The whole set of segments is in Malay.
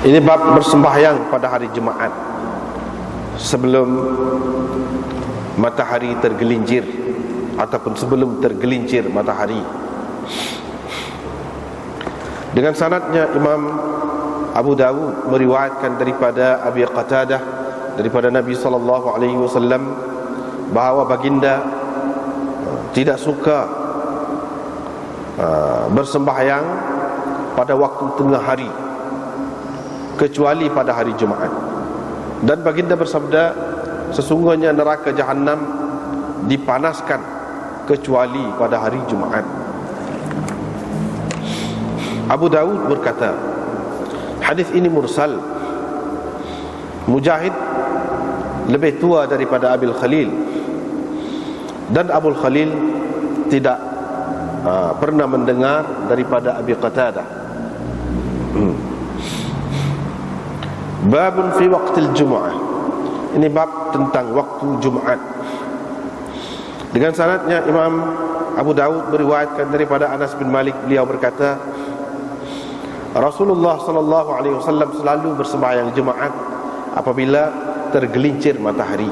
Ini bab bersembahyang pada hari Jumaat sebelum matahari tergelincir ataupun sebelum tergelincir matahari. Dengan sanadnya Imam Abu Dawud meriwayatkan daripada Abi Qatadah daripada Nabi SAW bahawa baginda tidak suka bersembahyang pada waktu tengah hari kecuali pada hari Jumaat. Dan baginda bersabda, sesungguhnya neraka Jahannam dipanaskan kecuali pada hari Jumaat. Abu Dawud berkata, hadis ini mursal. Mujahid lebih tua daripada Abil Khalil, dan Abul Khalil tidak pernah mendengar daripada Abi Qatadah. Babun fi waqtil Jum'ah. Ini bab tentang waktu Jumaat. Dengan sanadnya Imam Abu Dawud meriwayatkan daripada Anas bin Malik, beliau berkata, Rasulullah SAW selalu bersembahyang Jumaat apabila tergelincir matahari.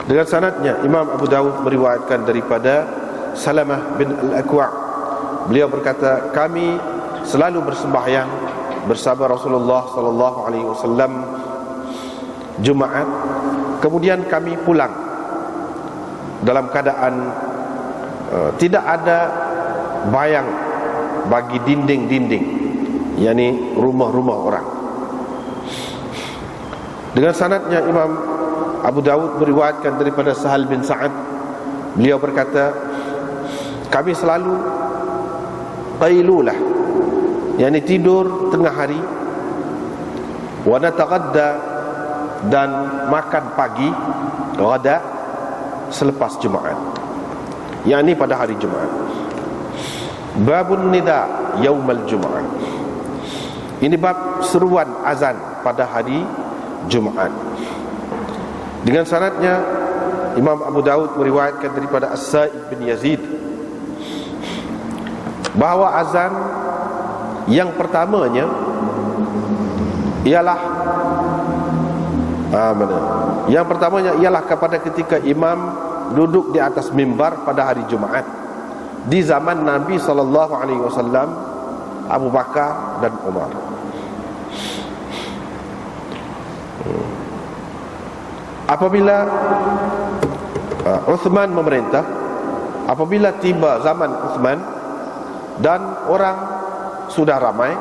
Dengan sanadnya Imam Abu Dawud meriwayatkan daripada Salamah bin Al-Akwa', beliau berkata, kami selalu bersembahyang bersama Rasulullah SAW Jumaat, kemudian kami pulang dalam keadaan tidak ada bayang bagi dinding-dinding, yakni rumah-rumah orang. Dengan sanadnya Imam Abu Dawud meriwayatkan daripada Sahal bin Sa'ad, beliau berkata, kami selalu qailulah, yakni tidur tengah hari, wa nataqadda, dan makan pagi, ghada, selepas Jumaat, yakni pada hari Jumaat. Babun nida yaumal Jumaat. Ini bab seruan azan pada hari Jumaat. Dengan sanadnya Imam Abu Dawud meriwayatkan daripada As-Sa'ib bin Yazid bahawa azan yang pertamanya ialah yang pertamanya ialah kepada ketika imam duduk di atas mimbar pada hari Jumaat di zaman Nabi SAW, Abu Bakar dan Umar. Apabila Uthman memerintah, apabila tiba zaman Uthman dan orang sudah ramai,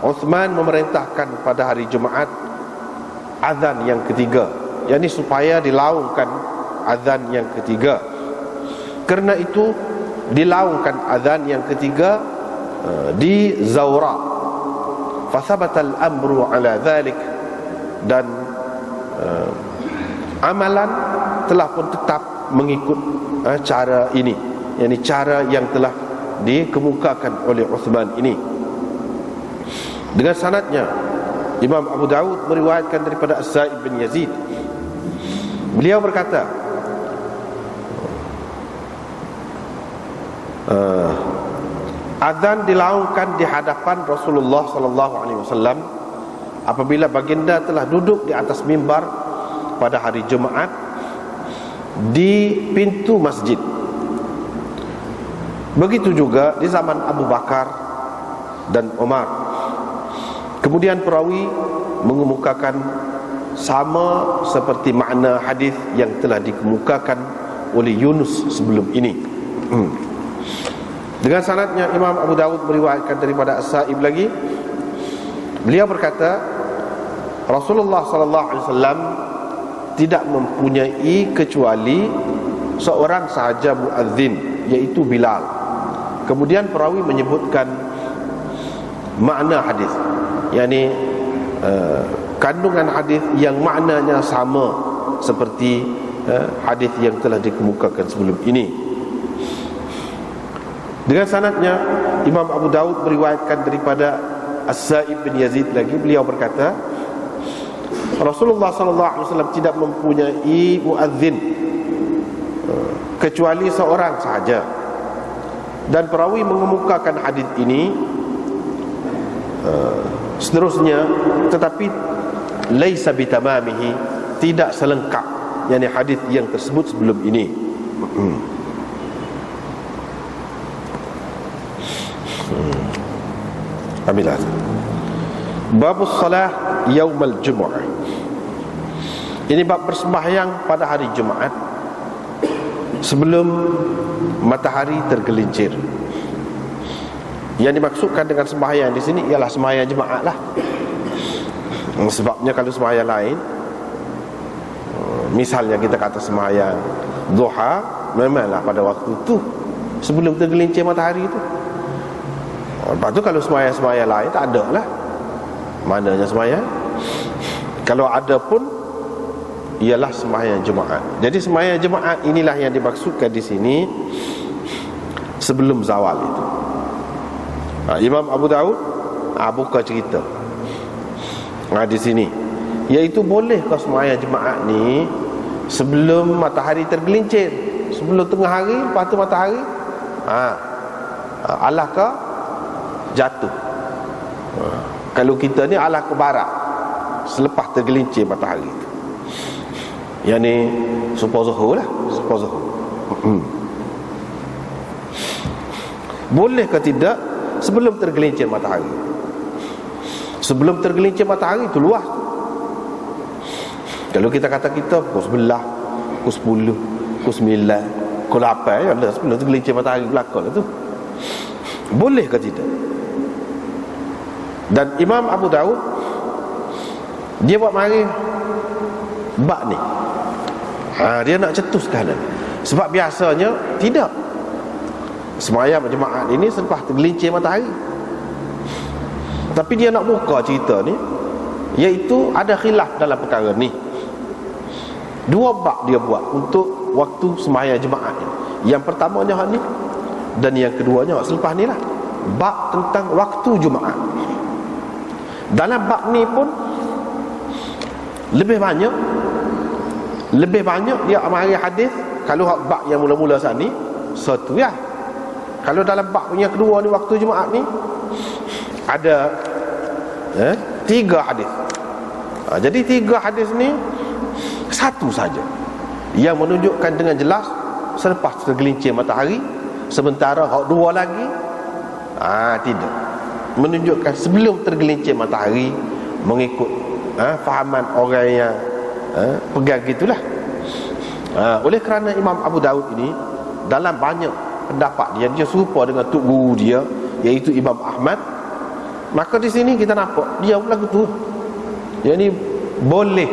Uthman memerintahkan pada hari Jumaat azan yang ketiga, yakni supaya dilaungkan azan yang ketiga. Kerana itu dilaungkan azan yang ketiga di Zawra. Fathabatal amru ala dhalik, dan amalan telah pun tetap mengikut cara ini, yakni cara yang telah dikemukakan oleh Uthman ini. Dengan sanadnya Imam Abu Dawud meriwayatkan daripada As-Sa'ib bin Yazid, beliau berkata, azan dilaungkan di hadapan Rasulullah SAW apabila baginda telah duduk di atas mimbar pada hari Jumaat di pintu masjid. Begitu juga di zaman Abu Bakar dan Umar. Kemudian perawi mengemukakan sama seperti makna hadis yang telah dikemukakan oleh Yunus sebelum ini. Dengan sanadnya Imam Abu Dawud meriwayatkan daripada As-Sa'ib lagi, beliau berkata, Rasulullah SAW tidak mempunyai kecuali seorang sahaja muadzin, iaitu Bilal. Kemudian perawi menyebutkan makna hadis, yakni kandungan hadis yang maknanya sama seperti hadis yang telah dikemukakan sebelum ini. Dengan sanadnya Imam Abu Dawud meriwayatkan daripada As-Sa'ib bin Yazid lagi, beliau berkata, Rasulullah SAW tidak mempunyai muadzin kecuali seorang sahaja. Dan perawi mengemukakan hadis ini Seterusnya, tetapi laisa bitamamihi, tidak selengkap yakni hadis yang tersebut sebelum ini. Alhamdulillah. Babus salah yaumal jumu'ah. Ini bab bersembahyang pada hari Jumaat sebelum matahari tergelincir. Yang dimaksudkan dengan sembahyang di sini ialah sembahyang jemaah lah. Sebabnya kalau sembahyang lain, misalnya kita kata sembahyang duha, memanglah pada waktu tu sebelum tergelincir matahari itu. Lepas tu kalau sembahyang lain tak ada lah. Mananya sembahyang? Kalau ada pun ialah sembahyang Jumaat. Jadi sembahyang Jumaat inilah yang dimaksudkan di sini sebelum zawal itu. Imam Abu Daud buka cerita di sini, iaitu bolehkah sembahyang Jumaat ni sebelum matahari tergelincir, sebelum tengah hari, lepas tu matahari alah ke jatuh. Kalau kita ni alah ke barat selepas tergelincir matahari itu. Yang ni supaya zuhur lah, supaya zuhur. Boleh ke tidak sebelum tergelincir matahari? Sebelum tergelincir matahari itu luas tu. Kalau kita kata kita pukul 11, pukul 10, pukul 9, pukul 8, ya lah sebelum tergelincir matahari belakang tu. Boleh ke tidak? Dan Imam Abu Daud dia buat mari bab ni. Dia nak cetuskan. Sebab biasanya tidak. Sembahyang Jumaat ini selepas tergelincir matahari. Tapi dia nak buka cerita ni, iaitu ada khilaf dalam perkara ni. Dua bab dia buat untuk waktu sembahyang Jumaat ni. Yang pertamanya hak ni, dan yang keduanya hak selepas ni lah. Bab tentang waktu Jumaat. Dalam bab ni pun lebih banyak dia amari hadis. Kalau bab yang mula-mula saat ni satu ya. Kalau dalam bab yang kedua ni waktu Jumaat ni ada 3 hadis. Jadi 3 hadis ni satu saja yang menunjukkan dengan jelas selepas tergelincir matahari, sementara hak dua lagi tidak menunjukkan sebelum tergelincir matahari, mengikut fahaman orang yang pegang gitulah. Oleh kerana Imam Abu Daud ini dalam banyak pendapat dia serupa dengan tok guru dia, iaitu Imam Ahmad, maka di sini kita nampak dia pun lagu tu. Yang ni boleh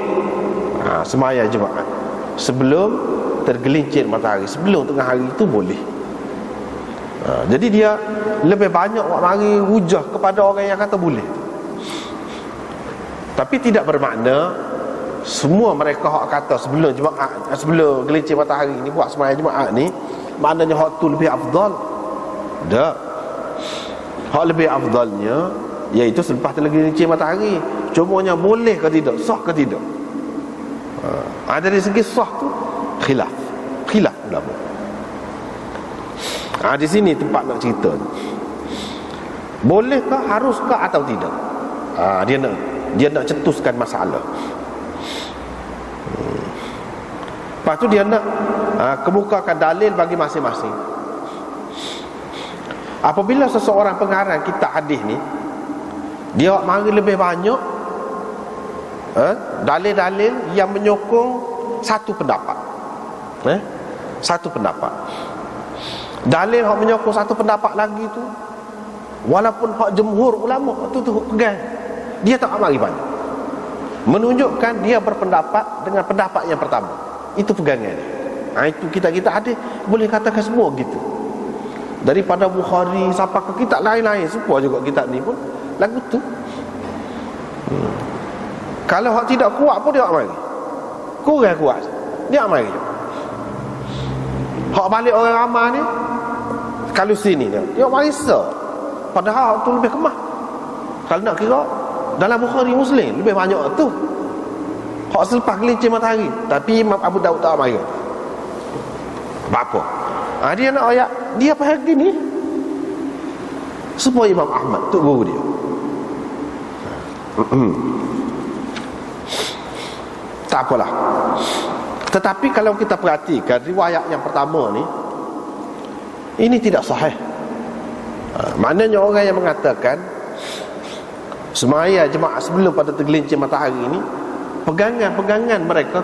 sembahyang Jumaat sebelum tergelincir matahari, sebelum tengah hari itu boleh. Jadi dia lebih banyak mari hujah kepada orang yang kata boleh. Tapi tidak bermakna semua mereka hak kata sebelum Jumaat, sebelum gelincir matahari ni buat sembahyang Jumaat ni, maknanya hak tu lebih afdal. Tak. Hak lebih afdalnya iaitu selepas tergelincir matahari. Cumanya boleh ke tidak, sah ke tidak. Dari segi sah tu khilaf ulama. Di sini tempat nak cerita. Bolehkah, haruskah atau tidak? Dia nak cetuskan masalah. Lepas tu dia nak kemukakan dalil bagi masing-masing. Apabila seseorang pengarang kitab hadis ni, dia mari lebih banyak dalil-dalil yang menyokong satu pendapat. Satu pendapat. Dalil hak menyokong satu pendapat lagi tu, walaupun hak jumhur ulama tu pegang, dia tak mari banyak. Menunjukkan dia berpendapat dengan pendapat yang pertama. Itu pegangan. Itu kita hadis boleh katakan semua gitu. Daripada Bukhari sampai ke kitab lain-lain, semua juga kitab ni pun lagu tu. Kalau hak tidak kuat pun dia tak mari. Kurang kuat dia tak mari. Hak balik orang ramai ni, kalau sini dia mari sah. Padahal tu lebih kemah. Kalau nak kira dalam Bukhari Muslim lebih banyak tu hak selepas gelincir matahari. Tapi Imam Abu Daud tak mari. Apa? Dia nak ayat, dia faham gini supaya Imam Ahmad tu guru dia. Tak apalah. Tetapi kalau kita perhatikan riwayat yang pertama ni, ini tidak sahih. Maknanya orang yang mengatakan semaya jemaah sebelum pada tergelincir matahari ini, pegangan-pegangan mereka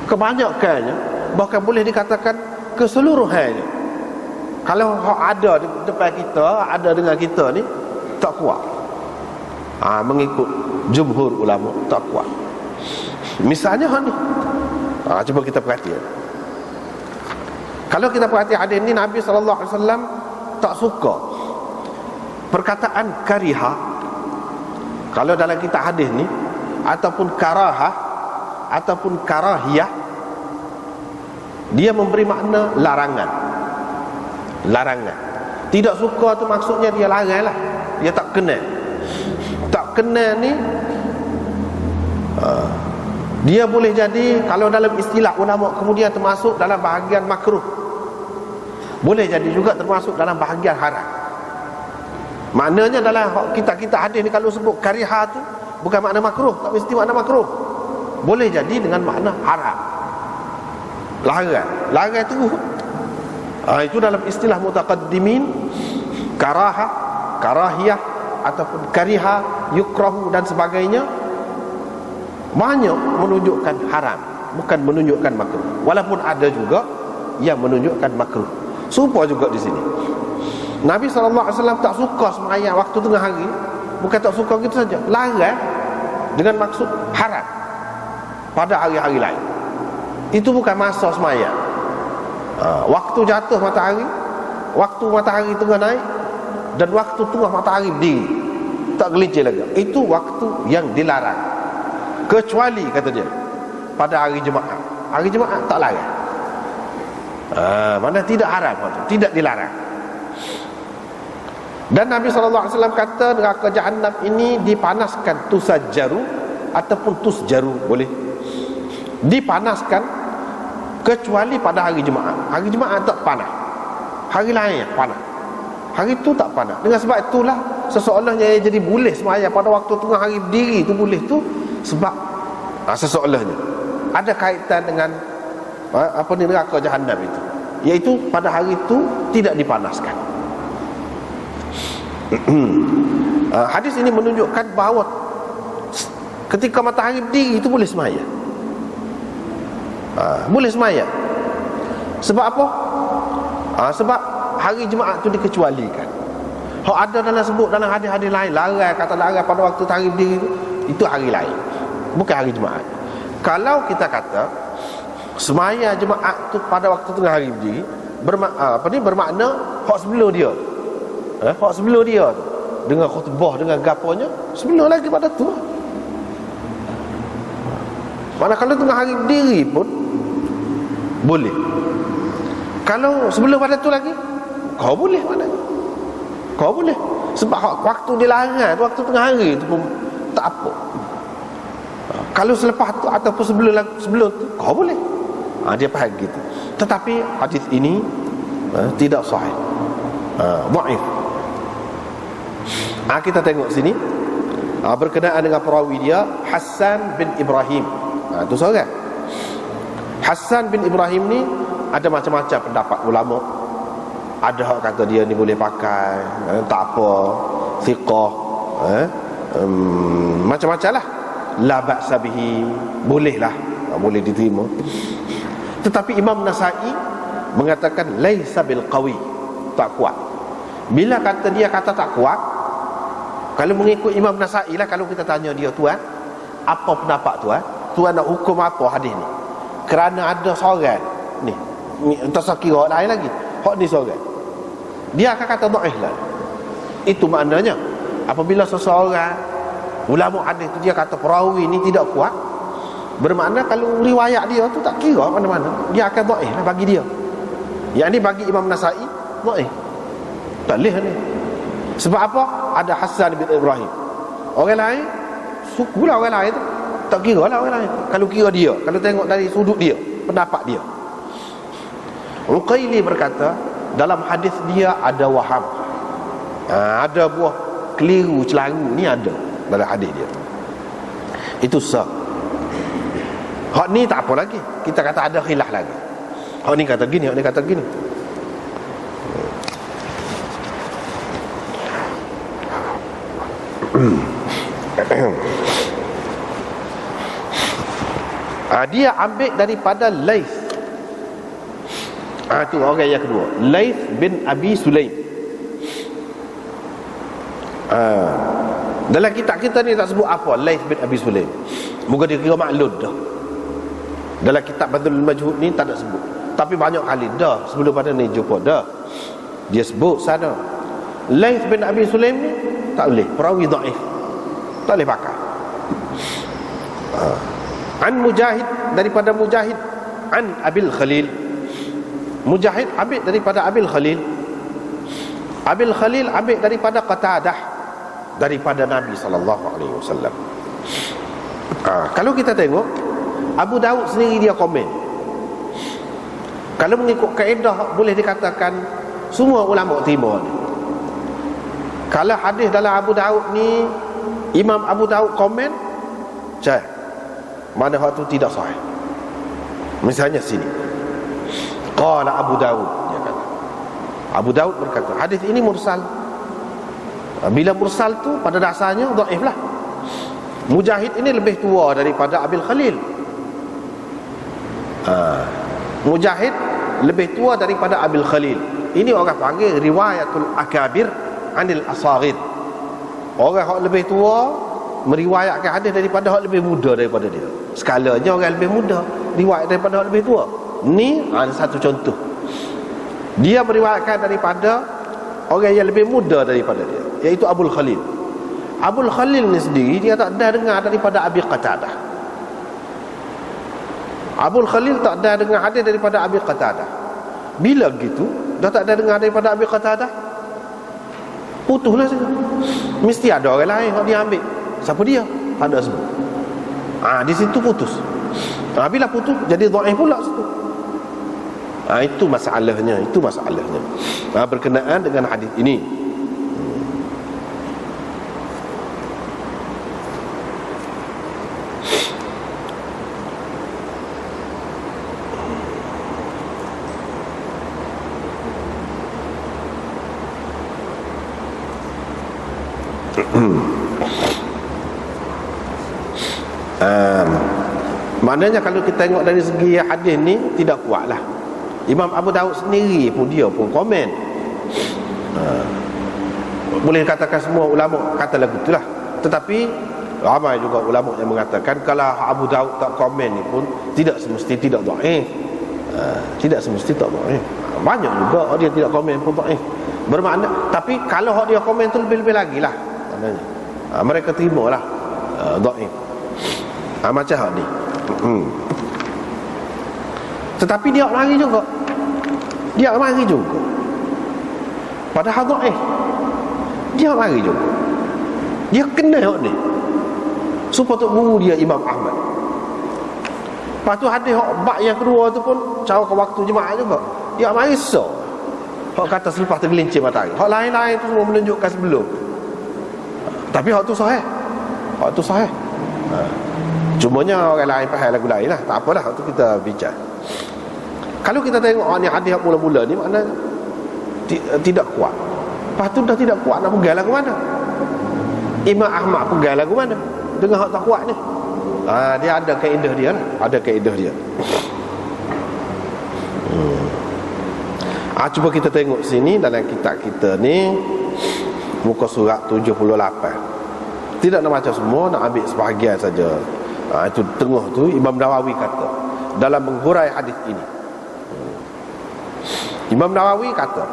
kebanyakannya bahkan boleh dikatakan keseluruhannya, kalau ada di depan kita, ada dengan kita ni, tak kuat. Mengikut jumhur ulama tak kuat. Misalnya ni, cuba kita perhatikan. Kalau kita perhati hadis ni, Nabi SAW tak suka perkataan kariha. Kalau dalam kitab hadis ni, ataupun karahah, ataupun karahiyah, dia memberi makna larangan. Larangan. Tidak suka tu maksudnya dia larang lah. Dia tak kenal. Tak kenal ni, dia boleh jadi, kalau dalam istilah ulama kemudian termasuk dalam bahagian makruh, boleh jadi juga termasuk dalam bahagian haram. Maknanya dalam kita hadis ni, kalau sebut kariha tu bukan makna makruh, tak mesti makna makruh, boleh jadi dengan makna haram, larang terus. Itu dalam istilah mutaqaddimin, karahah, karahiyah ataupun kariha, yukrahu dan sebagainya, banyak menunjukkan haram, bukan menunjukkan makruh. Walaupun ada juga yang menunjukkan makruh. Serupa juga di sini. Nabi SAW tak suka sembahyang waktu tengah hari. Bukan tak suka gitu saja, larang dengan maksud haram pada hari-hari lain. Itu bukan masa sembahyang. Waktu jatuh matahari, waktu matahari tengah naik, dan waktu tengah matahari berdiri, tak gelincir lagi, itu waktu yang dilarang. Kecuali, kata dia, pada hari Jumaat. Hari Jumaat tak larang. Mana tidak haram, tidak dilarang. Dan Nabi SAW kata neraka Jahannam ini dipanaskan, tusajjaru ataupun tusjaru, boleh dipanaskan, kecuali pada hari Jumaat. Hari Jumaat tak panas, hari lain panas, hari itu tak panas. Dengan sebab itulah seseolahnya jadi boleh sembahyang pada waktu tengah hari berdiri tu, boleh tu sebab seseolahnya ada kaitan dengan neraka Jahannam itu, iaitu pada hari itu tidak dipanaskan. Hadis ini menunjukkan bahawa ketika matahari berdiri itu boleh sembahyang. Boleh sembahyang. Sebab apa? Sebab hari Jumaat itu dikecualikan. Ada dalam sebut dalam hadis-hadis lain, larang, kata larang pada waktu hari berdiri itu hari lain, bukan hari Jumaat. Kalau kita kata sembahyang Jumaat tu pada waktu tengah hari berdiri, bermakna hak sebelum dia, hak sebelum dia tu, dengan khutbah, dengan gaponya, sebelum lagi pada tu. Mana kalau tengah hari berdiri pun boleh. Kalau sebelum pada tu lagi, kau boleh mana? Kau boleh. Sebab waktu dilarang, waktu tengah hari tu pun tak apa. Kalau selepas tu ataupun sebelum tu, kau boleh. Dia faham gitu. Tetapi hadis ini tidak sahih, dhaif. Kita tengok sini, berkenaan dengan perawi dia, Hassan bin Ibrahim. Itu seorang. Hassan bin Ibrahim ni ada macam-macam pendapat ulama. Ada hak kata dia ni boleh pakai, tak apa, thiqah, macam-macam lah. La ba'sa bihi, boleh lah, boleh diterima. Tetapi Imam Nasa'i mengatakan laisa bil qawi, tak kuat. Bila kata dia kata tak kuat, kalau mengikut Imam Nasa'i lah, kalau kita tanya dia, tuan, apa pendapat tuan? Tuan nak hukum apa hadis ni? Kerana ada seorang ni entah sekira lain lagi, hak ni seorang, dia akan kata dhaif lah. Itu maknanya apabila seseorang ulama hadis tu dia kata perawi ni tidak kuat, bermakna kalau riwayat dia tu tak kira mana-mana, dia akan dhaif lah bagi dia. Yang ni bagi Imam Nasa'i dhaif, tak boleh ni. Sebab apa? Ada Hassan bin Ibrahim. Orang lain suku lah, orang lain tu tak kira lah orang lain. Kalau kira dia, kalau tengok dari sudut dia, pendapat dia. Uqaili berkata dalam hadis dia ada waham, ada buah keliru, celaru ni ada dalam hadis dia. Itu sah. Hak ni tak apa lagi, kita kata ada khilaf lagi. Hak ni kata gini, hak ni kata gini. Dia ambil daripada Laith. Itu orang yang kedua, Laith bin Abi Sulaim. Dalam kitab kita ni tak sebut apa Laith bin Abi Sulaim. Moga dia kira maklum dah. Dalam kitab Badrul Majhud ni tak ada sebut. Tapi banyak kali dah sebelum pada ni jumpa dah. Dia sebut sana. Laith bin Abi Sulaim ni tak boleh, perawi dhaif. Tak boleh pakai. An Mujahid, daripada Mujahid, an Abil Khalil. Mujahid ambil daripada Abil Khalil. Abil Khalil ambil daripada Qatadah, daripada Nabi SAW. Kalau kita tengok Abu Daud sendiri dia komen. Kalau mengikut kaedah boleh dikatakan semua ulama terima ni. Kalau hadis dalam Abu Daud ni Imam Abu Daud komen, cak mana hak tu tidak sahih. Misalnya sini, qala Abu Daud, dia kata, Abu Daud berkata hadis ini mursal. Bila mursal tu pada dasarnya dhaif lah. Mujahid ini lebih tua daripada Abil Khalil. Mujahid lebih tua daripada Abil Khalil. Ini orang panggil riwayatul akabir anil asaghir. Orang yang lebih tua meriwayatkan hadis daripada orang lebih muda daripada dia. Skalanya orang lebih muda riwayat daripada orang lebih tua. Ni satu contoh. Dia meriwayatkan daripada orang yang lebih muda daripada dia, iaitu Abul Khalil. Abul Khalil ni sendiri dia tak ada dengar daripada Abi Qatadah. Abul Khalil tak ada dengar hadis daripada Abi Qatadah. Bila gitu dah tak ada dengar daripada Abi Qatadah, putuslah saja. Mesti ada orang lain yang dia ambil. Siapa dia? Tak ada sebut. Di situ putus. Bila putus jadi dhaif pula situ. Itu masalahnya, itu masalahnya. Berkenaan dengan hadis ini. Maknanya kalau kita tengok dari segi hadis ni tidak kuat lah. Imam Abu Daud sendiri pun dia pun komen. Boleh katakan semua ulama kata lagu itulah. Tetapi ramai juga ulama yang mengatakan kalau Abu Daud tak komen ni pun tidak semesti tidak dhaif. Tidak semesti tak dhaif. Banyak juga dia tidak komen pun dhaif. Bermakna, tapi kalau dia komen tu lebih-lebih lagi lah maknanya. Mereka terimalah dhaif. Macam hak ni. Tetapi dia lari juga. Dia lari juga. Padahal dhaif. Dia lari juga. Dia kena hak ni. Supaya tok guru dia Imam Ahmad. Lepas tu hadis hak bab yang kedua tu pun cara ke waktu jemaah juga. Dia lari so. Hak kata selepas tergelincir matahari. Hak lain-lain tu semua menunjukkan sebelum. Tapi hak tu sahih. Hak tu sahih. Cumanya orang lain faham lagu lain lah. Tak apalah, itu kita bincang. Kalau kita tengok ni hadis mula-mula ni makna tidak kuat. Lepas tu dah tidak kuat, nak pegang lagu mana? Imam Ahmad pegang lagu mana? Dengan hak tak kuat ni. Dia ada kaedah dia lah. Ada kaedah dia. Cuba kita tengok sini dalam kitab kita ni, muka surat 78. Tidak nak baca semua, nak ambil sebahagian saja. Itu tengah tu Imam Nawawi kata dalam menghurai hadis ini. Imam Nawawi kata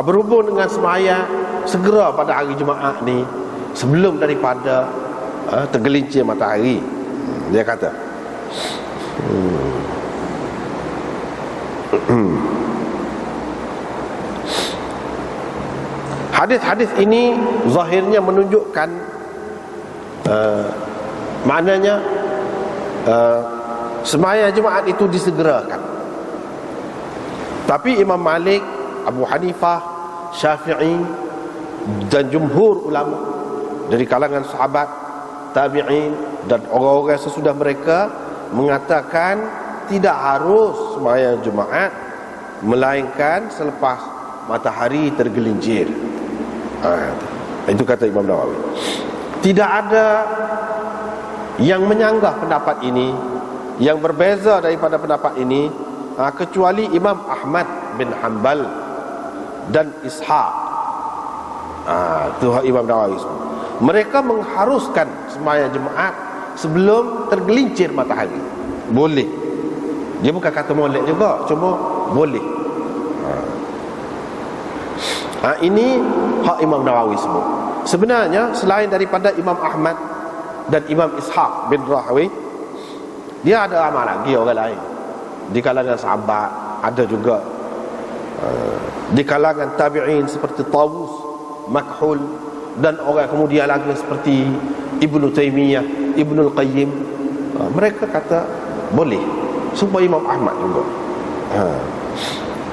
berhubung dengan sembahyang segera pada hari Jumaat ni sebelum daripada tergelincir matahari, dia kata hadis-hadis ini zahirnya menunjukkan maknanya sembahyang Jumaat itu disegerakan. Tapi Imam Malik, Abu Hanifah, Syafi'i dan jumhur ulama dari kalangan sahabat, tabi'in dan orang-orang sesudah mereka mengatakan tidak harus sembahyang Jumaat melainkan selepas matahari tergelincir. Itu kata Imam Nawawi. Tidak ada yang menyanggah pendapat ini, yang berbeza daripada pendapat ini, kecuali Imam Ahmad bin Hanbal dan Ishaq. Itu Imam Nawawi. Mereka mengharuskan sembahyang Jumaat sebelum tergelincir matahari. Boleh. Dia bukan kata molek juga, cuma boleh. Ini hak Imam Nawawi sebut. Sebenarnya selain daripada Imam Ahmad dan Imam Ishaq bin Rahawai, dia ada amal lagi orang lain di kalangan sahabat, ada juga di kalangan tabi'in seperti Tawus, Makhul, dan orang kemudian lagi seperti Ibnu Taimiyah, Ibnu Al-Qayyim. Mereka kata boleh, supaya Imam Ahmad juga.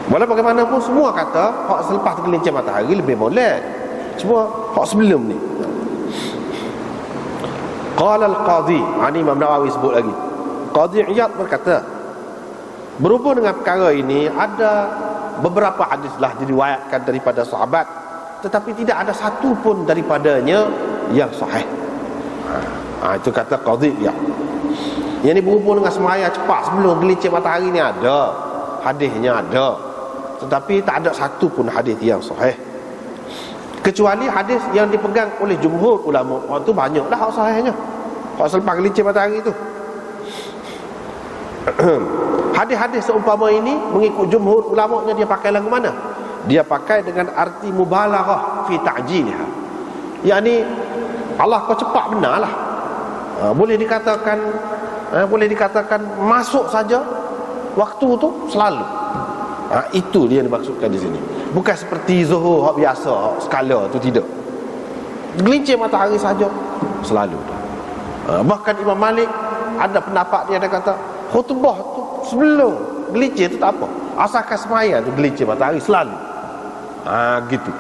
Walau bagaimanapun semua kata hak selepas tergelincir matahari lebih molek. Cuma hak sebelum ni. Qala al-Qadhi, ini Imam Nawawi sebut lagi. Qadhi Iyad berkata, berhubung dengan perkara ini ada beberapa hadislah diriwayatkan daripada sahabat, tetapi tidak ada satu pun daripadanya yang sahih. Itu kata Qadhi Iyad. Yang ni berhubung dengan sembahyang cepat sebelum gelincir matahari ni ada, hadisnya ada, tetapi tak ada satu pun hadis yang sahih, kecuali hadis yang dipegang oleh jumhur ulama. Itu banyaklah hak sahihnya, hak selepas gelincir matahari itu. Hadis-hadis seumpama ini mengikut jumhur ulamanya dia pakai lagu mana? Dia pakai dengan arti mubalaghah fi ta'jilha. Yani Allah kau cepat benarlah. Boleh dikatakan masuk saja waktu tu selalu. Itu dia dimaksudkan di sini. Bukan seperti zuhur hak biasa, hak skala tu, tidak. Gelincir matahari saja selalu. Bahkan Imam Malik ada pendapat dia kata khutbah tu sebelum gelincir tu tak apa, asalkan sembahyang tu gelincir matahari selalu. Gitu.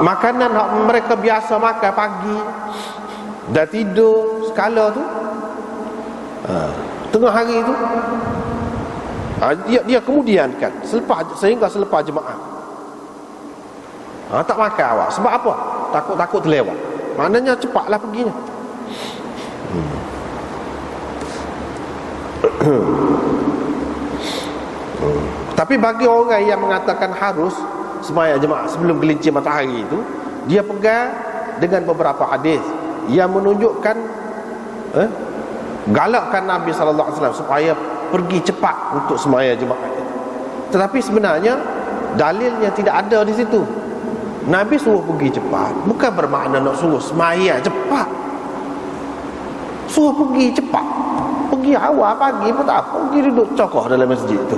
Makanan hak mereka biasa makan pagi dah tidur skala tu, tengah hari tu, dia kemudiankan sehingga selepas jemaah. Tak makan awak. Sebab apa? Takut terlewat. Maknanya cepatlah perginya. Tapi bagi orang yang mengatakan harus sembahyang jemaah sebelum gelincir matahari itu, dia pegang dengan beberapa hadis yang menunjukkan galakkan Nabi SAW supaya pergi cepat untuk sembahyang jemaah itu. Tetapi sebenarnya dalilnya tidak ada di situ. Nabi suruh pergi cepat bukan bermakna nak suruh sembahyang cepat. Suruh pergi cepat, pergi awal pagi pun tak apa, pergi duduk cokoh dalam masjid tu.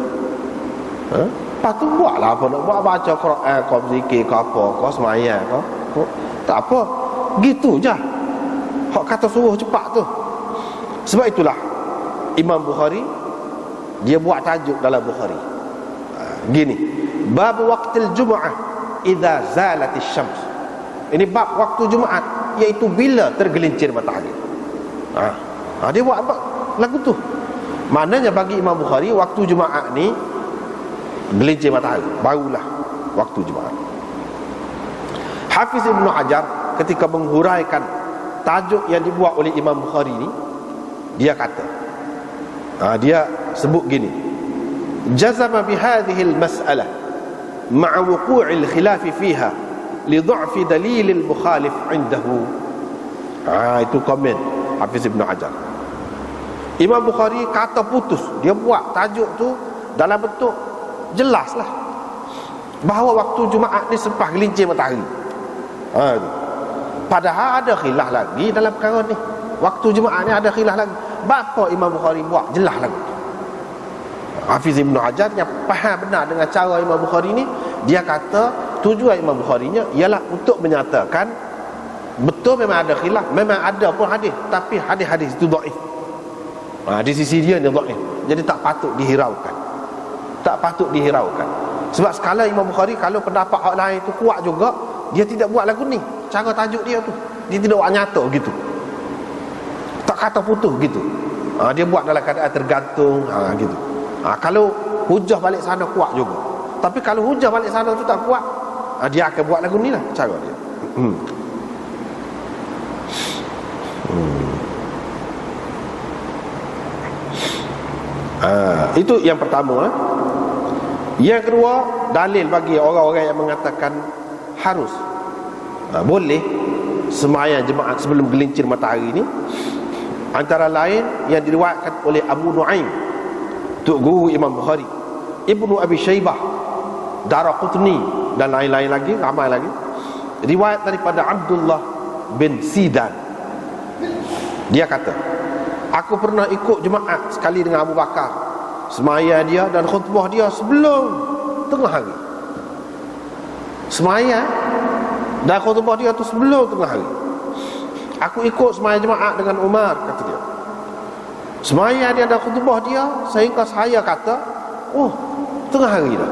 Lepas tu buatlah apa nak buat, baca Quran, kau zikir, kau apa, kau sembahyang, kau tak apa, gitu je. Hak kata suruh cepat tu. Sebab itulah Imam Bukhari dia buat tajuk dalam Bukhari gini, bab waqtil Jumu'ah idza zalatis syams. Ini bab waktu Jumaat, iaitu bila tergelincir matahari. Dia buat lagu tu. Maknanya bagi Imam Bukhari waktu Jumaat ni gelincir matahari barulah waktu Jumaat. Hafiz Ibnu Hajar ketika menghuraikan tajuk yang dibuat oleh Imam Bukhari ni, dia kata, dia sebut gini, jazama bihadhihi al-mas'alah ma'a wuqu'il khilaf fiha li dha'fi dalil al-mukhalif 'indahu. Itu komen Hafiz Ibnu Hajar. Imam Bukhari kata putus, dia buat tajuk tu dalam bentuk jelaslah bahawa waktu Jumaat ni selepas gelincir matahari. Padahal ada khilaf lagi dalam perkara ni. Waktu Jumaat ni ada khilaf lagi. Bapa Imam Bukhari buat jelas lagi. Hafiz Ibnu Hajar yang faham benar dengan cara Imam Bukhari ni, dia kata tujuan Imam Bukhari nya ialah untuk menyatakan Betul memang ada khilaf, memang ada pun hadis, tapi hadis-hadis itu dhaif. Di sisi dia ni dhaif. Jadi tak patut dihiraukan. Tak patut dihiraukan. Sebab sekala Imam Bukhari kalau pendapat orang lain itu kuat juga, dia tidak buat lagu ni. Cara tajuk dia tu, dia tidak buat nyata gitu. Tak kata putus gitu. Dia buat dalam keadaan tergantung gitu. Kalau hujah balik sana kuat juga. Tapi kalau hujah balik sana tu tak kuat, dia akan buat lagu ni lah cara dia. Itu yang pertama. Yang kedua, dalil bagi orang-orang yang mengatakan harus boleh sembahyang jemaat sebelum gelincir matahari ni, antara lain yang diriwayatkan oleh Abu Nuaim, tok guru Imam Bukhari, Ibnu Abi Syaibah, Daraqutni dan lain-lain lagi, ramai lagi. Riwayat daripada Abdullah bin Sidan. Dia kata, aku pernah ikut jemaat sekali dengan Abu Bakar, sembahyang dia dan khutbah dia sebelum tengah hari. Sembahyang dan khutbah dia tu sebelum tengah hari. Aku ikut sembahyang jemaat dengan Umar, kata dia. Sembahyang dia dan khutbah dia sehingga saya kata, oh, tengah hari dah.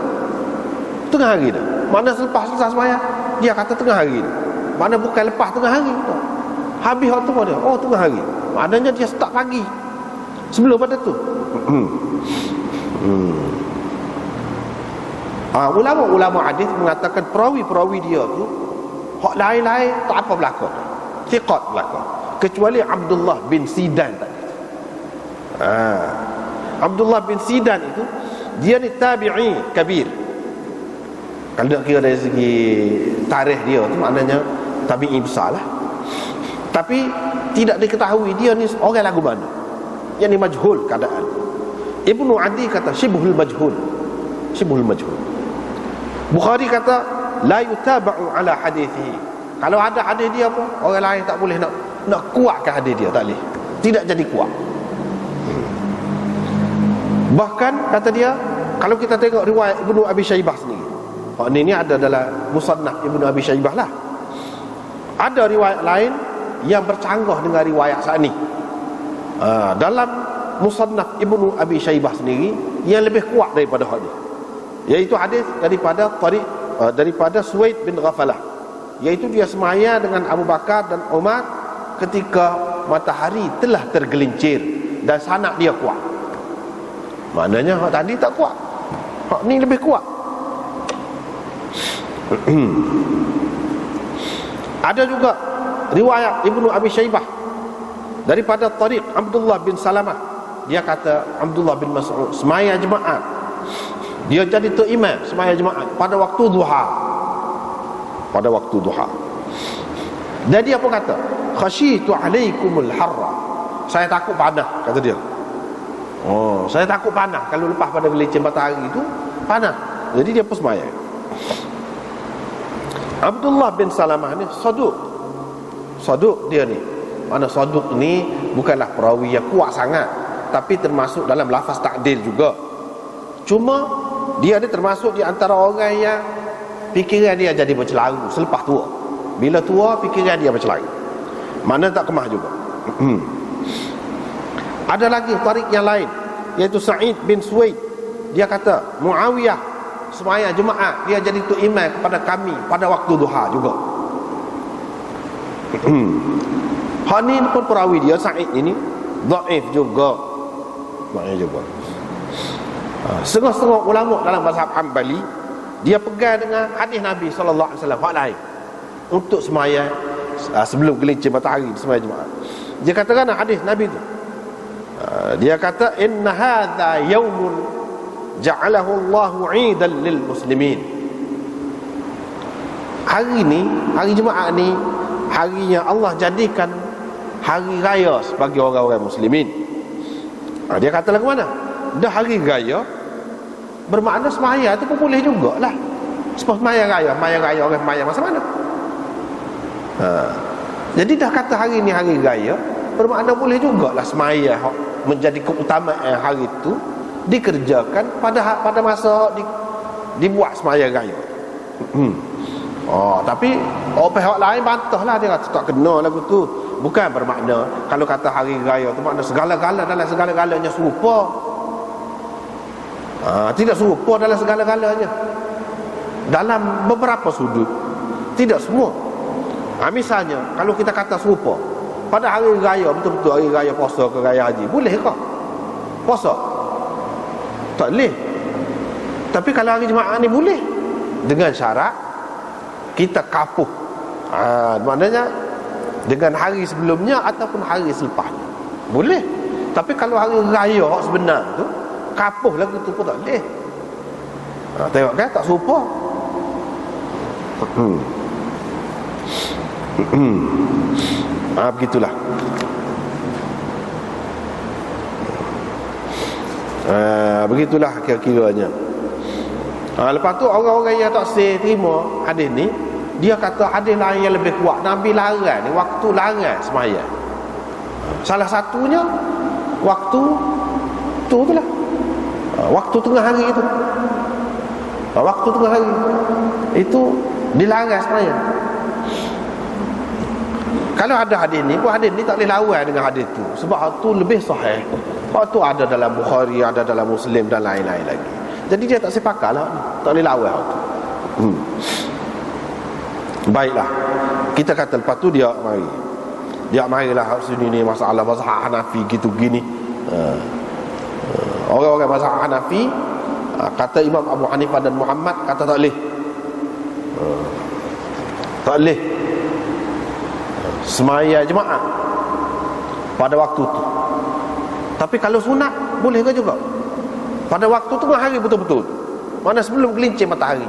Tengah hari dah. Mana selepas selesai sembahyang, dia kata tengah hari dah. Mana bukan lepas tengah hari tu. Habis waktu dia, oh tengah hari. Maknanya dia start pagi sebelum pada tu. Ulama-ulama hadis mengatakan perawi-perawi dia tu hak lain-lain tak apa berlaku, thiqat berlaku, kecuali Abdullah bin Sidan tadi. Abdullah bin Sidan itu dia ni tabi'i kabir. Kalau nak kira dari segi tarikh dia tu maknanya tabi'i besar lah. Tapi tidak diketahui dia ni orang lagu mana, yang ni majhul keadaan. Ibnu Adi kata syibhul majhul. Syibhul majhul. Bukhari kata la yutaba'u ala hadithihi. Kalau ada hadis dia pun orang lain tak boleh nak kuatkan hadis dia, tak boleh. Tidak jadi kuat. Bahkan kata dia, kalau kita tengok riwayat Ibnu Abi Syaibah sendiri, ni ada dalam Musannaf Ibnu Abi Syaibah lah. Ada riwayat lain yang bercanggah dengan riwayat saat ni. Dalam Musannaf Ibnu Abi Syaibah sendiri yang lebih kuat daripada hadis, iaitu hadis daripada Suwaid bin Ghafalah, iaitu dia semaya dengan Abu Bakar dan Umar ketika matahari telah tergelincir dan sanad dia kuat. Maknanya hak tadi tak kuat, hak ni lebih kuat. Ada juga riwayat Ibnu Abi Syaibah daripada tariq Abdullah bin Salamah. Dia kata Abdullah bin Mas'ud semaya jemaat, dia jadi tu imam semaya jemaat pada waktu duha. Pada waktu duha. Dan dia pun kata, khasyitu alaikumul harra. Saya takut panas, kata dia. Oh, saya takut panas kalau lepas pada gelincir matahari itu panas. Jadi dia pun semaya. Abdullah bin Salamah ni saduq. Saduq dia ni. Mana saduq ni bukanlah perawi yang kuat sangat, tapi termasuk dalam lafaz ta'dil juga. Cuma dia ni termasuk di antara orang yang fikiran dia jadi bercelaru selepas tua. Bila tua fikiran dia bercelaru, mana tak kemah juga. Ada lagi tarik yang lain, iaitu Sa'id bin Suwaid. Dia kata Muawiyah semaya jemaat, dia jadi tu imam kepada kami pada waktu duha juga. Hanin pun perawi dia Sa'id ini dhaif juga. Dhaif juga. Setengah-setengah ulama dalam mazhab Hanbali dia pegang dengan hadis Nabi sallallahu alaihi wasallam hak lain untuk sembahyang sebelum gelincir matahari sembahyang jemaat. Dia katakan hadis Nabi tu, dia kata inna hadza yaumun ja'alahu Allahu 'idan lil muslimin. Hari ni, hari Jumaat ni, hari yang Allah jadikan hari raya bagi orang-orang muslimin. Dia kata lagu mana? Dah hari raya, bermakna semaya tu pun boleh jugalah. Sebab semaya raya orang semaya masa mana? Jadi dah kata hari ni hari raya, bermakna boleh jugalah semaya menjadi keutamaan hari itu dikerjakan pada masa dibuat semaya raya. Tapi pihak lain bantahlah, dia kata tak kena lagu tu. Bukan bermakna kalau kata hari raya tu makna segala-gala dalam segala-galanya serupa. Tidak serupa dalam segala-galanya. Dalam beberapa sudut, tidak semua. Misalnya kalau kita kata serupa pada hari raya, betul-betul hari raya puasa ke raya haji, boleh ke puasa? Tak boleh. Tapi kalau hari Jumaat ni boleh, dengan syarat kita kapuh. Maknanya dengan hari sebelumnya ataupun hari selepas boleh. Tapi kalau hari raya sebenar tu, kapuh lagu tu pun tak boleh. Tengok kan, tak serupa. Begitulah. Begitulah kira-kiranya. Lepas tu orang-orang yang tak terima hadis ni, dia kata hadis lain yang lebih kuat. Nabi larang ni, waktu larang sembahyang. Salah satunya waktu tu lah, waktu tengah hari itu. Waktu tengah hari itu dilarang sembahyang. Kalau ada hadis ni tak boleh lawan dengan hadis tu, sebab tu lebih sahih. Sebab tu ada dalam Bukhari, ada dalam Muslim dan lain-lain lagi. Jadi dia tak sepakat lah, tak boleh lawan tu. Baiklah, kita kata lepas tu dia marilah sini ni masalah mazhab Hanafi gitu gini. Orang-orang mazhab Hanafi kata Imam Abu Hanifah dan Muhammad kata tak boleh. Tak boleh semaya jemaah pada waktu tu. Tapi kalau sunat boleh ke juga? Pada waktu tengah hari betul-betul, mana sebelum gelincir matahari,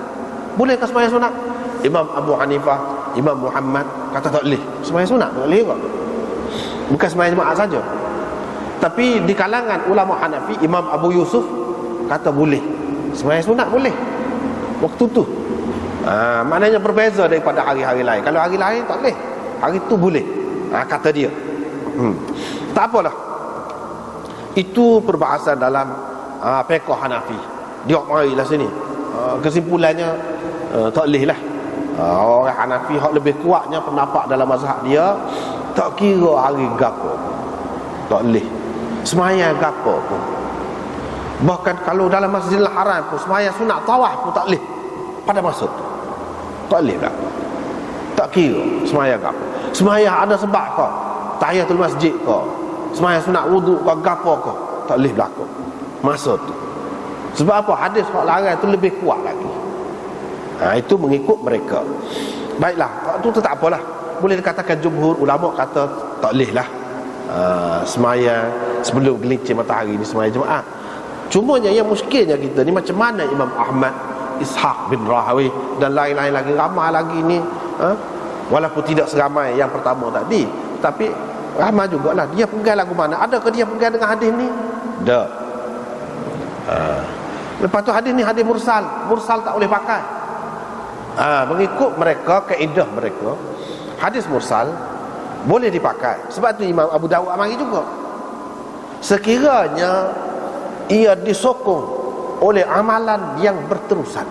boleh ke sembahyang sunat? Imam Abu Hanifah, Imam Muhammad kata tak boleh. Sembahyang sunat tak boleh ke? Bukan sembahyang jemaah saja. Tapi di kalangan ulama Hanafi, Imam Abu Yusuf kata boleh. Sembahyang sunat boleh waktu tu. Maknanya berbeza daripada hari-hari lain. Kalau hari lain tak boleh, hari tu boleh. Kata dia. Tak apalah. Itu perbahasan dalam fiqh Hanafi. Dia marilah sini. Kesimpulannya tak boleh lah. Orang Hanafi hak lebih kuatnya pendapat dalam mazhab dia, tak kira hari gapo, tak boleh sembahyang gapo pun. Bahkan kalau dalam Masjidil Haram pun sembahyang sunat tawaf pun tak boleh pada masa tu. Tak boleh tak? Tak kira sembahyang gapo. Sembahyang ada sebab ke? Tahiyatul masjid ke? Sembahyang sunat wuduk ke gapo ke? Tak boleh berlaku masa tu. Sebab apa? Hadis hak larang tu lebih kuat lagi. Itu mengikut mereka. Baiklah, tu tak apalah. Boleh dikatakan jumhur ulama kata tak boleh lah sembahyang sebelum gelincir matahari ni sembahyang Jumaat. Cumanya yang muskilnya kita ni, macam mana Imam Ahmad, Ishaq bin Rahawi dan lain-lain lagi, ramai lagi ni, walaupun tidak seramai yang pertama tadi, tapi ramai jugalah. Dia pegang lagu mana? Adakah dia pegang dengan hadis ni? Tak. Lepas tu hadis ni hadis mursal. Mursal tak boleh pakai. Mengikut mereka, kaedah mereka, hadis mursal boleh dipakai. Sebab tu Imam Abu Dawud mari juga, sekiranya ia disokong oleh amalan yang berterusan.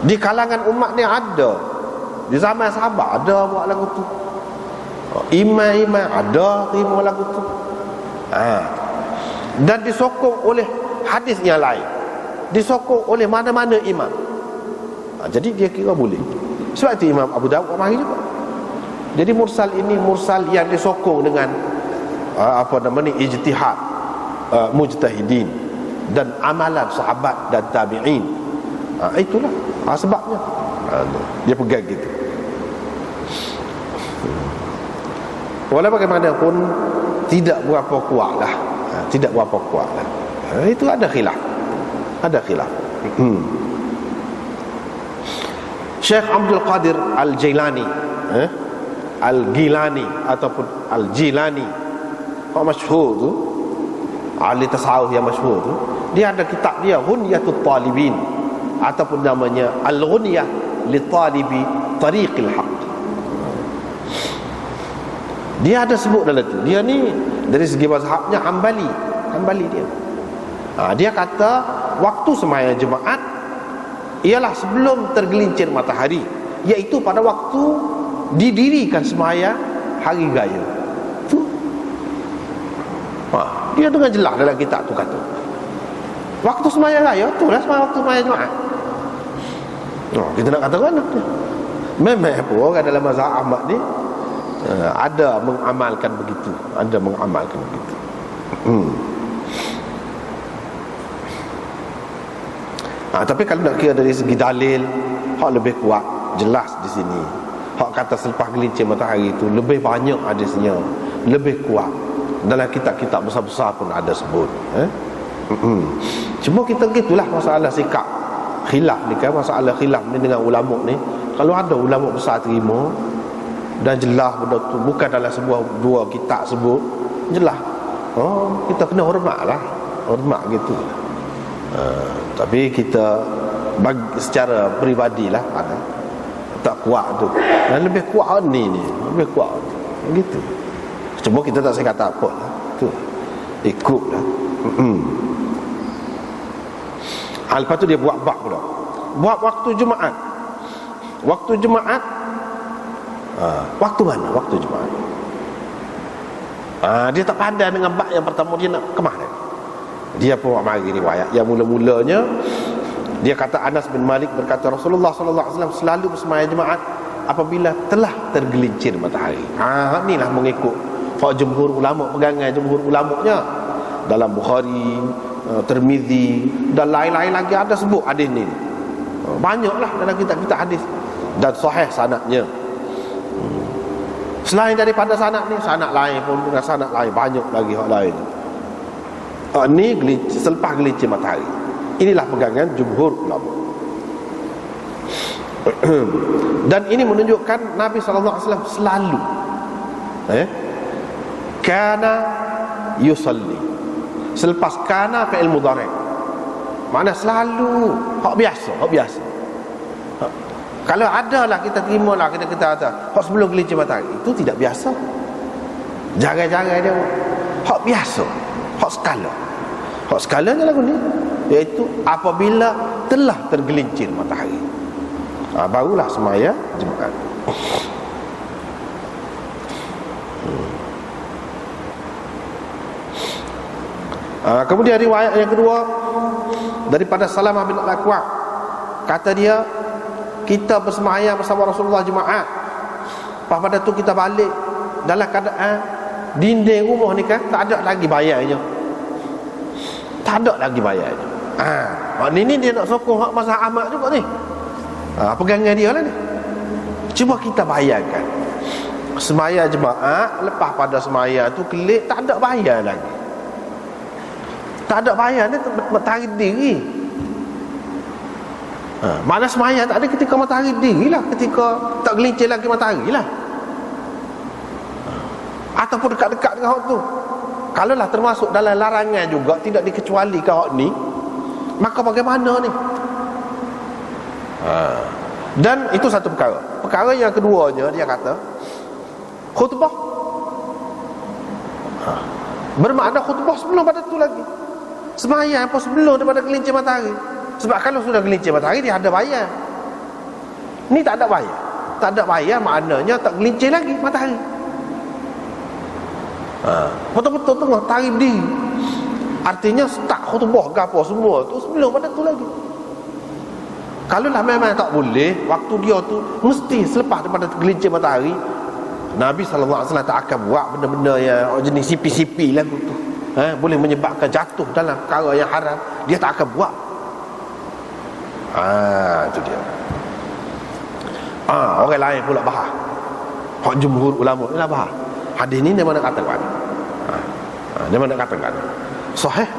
Di kalangan umat ni ada, di zaman sahabat ada buat lagu tu, imam-imam ada terima lagu tu, dan disokong oleh hadis yang lain, disokong oleh mana-mana imam. Jadi dia kira boleh. Sebab itu Imam Abu Dawud mari juga. Jadi mursal ini mursal yang disokong dengan ijtihad mujtahidin dan amalan sahabat dan tabi'in. Itulah sebabnya dia pegang gitu. Walau bagaimanapun tidak berapa kuat lah. Tidak berapa kuat lah. Itu ada khilaf. Ada khilaf. Syekh Abdul Qadir Al-Jailani, Al-Gilani ataupun Al-Jilani, yang masyhur tu, ahli tasawuf yang masyhur tu, dia ada kitab dia Ghunyatul Talibin, ataupun namanya Al-Ghunyah li Talibi Tariqil Haq. Dia ada sebut dalam tu, dia ni dari segi mazhabnya Hambali dia. Dia kata waktu sembahyang Jumaat ialah sebelum tergelincir matahari, iaitu pada waktu didirikan sembahyang hari raya. Tu. Dia dengan jelas dalam kitab tu kata. Waktu sembahyang raya itulah waktu sembahyang Jumaat. Kita nak kata mana? Memang pun orang dalam mazhab Ahmad ni ada mengamalkan begitu, tapi kalau nak kira dari segi dalil, hak lebih kuat jelas di sini. Hak kata selepas gelincir matahari itu lebih banyak hadisnya, lebih kuat. Dalam kitab-kitab besar-besar pun ada sebut. Cuma kita gitulah masalah sikap khilaf ni kan, masalah khilaf ni dengan ulama ni. Kalau ada ulama besar terima dan jelas benda tu bukan dalam sebuah dua kitab sebut, jelas, kita kena hormat gitu. Tapi kita bagi secara peribadilah tak kuat tu, dan lebih kuat ni lebih kuat gitu. Cuma kita tak saya kata apa lah, tu ikutlah. Lepas tu dia buat bab pula, buat waktu Jumaat. Waktu Jumaat, waktu mana waktu Jumaat? Dia tak pandai dengan bab yang pertama, dia nak kemah dia. Dia pun mari riwayat yang mula-mulanya. Dia kata Anas bin Malik berkata Rasulullah SAW selalu bersembahyang Jumaat apabila telah tergelincir matahari. Inilah mengikut hak jumhur ulama, pegangan jumhur ulamanya. Dalam Bukhari, Tirmizi dan lain-lain lagi ada sebut hadis ni. Banyaklah dalam kitab-kitab hadis dan sahih sanadnya. Selain daripada sanad ni, sanad lain pun dengan sanad lain banyak lagi hak lain. Ni selepas gelincir matahari. Inilah pegangan jumhur ulama. Dan ini menunjukkan Nabi SAW selalu kana yusalli. Selepas kana fi'il mudhari', makna selalu hak biasa. Kalau ada lah kita terima lah, kita kata hak sebelum gelincir matahari, itu tidak biasa. Jangan-jangan dia hak biasa, hak skala. Hak skalanya lagu ni, iaitu apabila telah tergelincir matahari, barulah sembahyang Jumaat. Kemudian riwayat yang kedua daripada Salamah bin Al-Aqwa, kata dia, kita bersembahyang bersama Rasulullah Jumaat, pada tu kita balik dalam keadaan dinding rumah ni kan tak ada lagi bayarnya. Ini dia nak sokong hak mazhab Ahmad juga ni. Pegangan dia lah ni. Cuba kita bayangkan sembahyang Jumaat, lepas pada sembahyang tu kelik tak ada bayar lagi. Tak ada bayar ni matahari diri. Mana sembahyang tak ada ketika matahari diri lah, ketika tak gelincir lagi matahari lah, ataupun dekat-dekat dengan hak tu. Kalaulah termasuk dalam larangan juga, tidak dikecualikan hak ni, maka bagaimana ni? Dan itu satu perkara. Perkara yang keduanya, dia kata khutbah, bermakna khutbah sebelum pada tu lagi. Sembahyang apa sebelum daripada gelincir matahari. Sebab kalau sudah gelincir matahari, dia ada bayar. Ni tak ada bayar. Tak ada bayar maknanya tak gelincir lagi matahari. Betul-betul tengah tarikh diri. Artinya start khutbah ke apa semua tu sebelum pada tu lagi. Kalau lah memang tak boleh, waktu dia tu mesti selepas daripada gelincir matahari. Nabi SAW tak akan buat benda-benda yang jenis sipi-sipi lah tu, boleh menyebabkan jatuh dalam perkara yang haram. Dia tak akan buat. Itu dia. Orang lain pula bahas. Hak jumhur ulama ni lah bahas. Hadis ni dia mana katakan? Dia mana katakan? Sahih.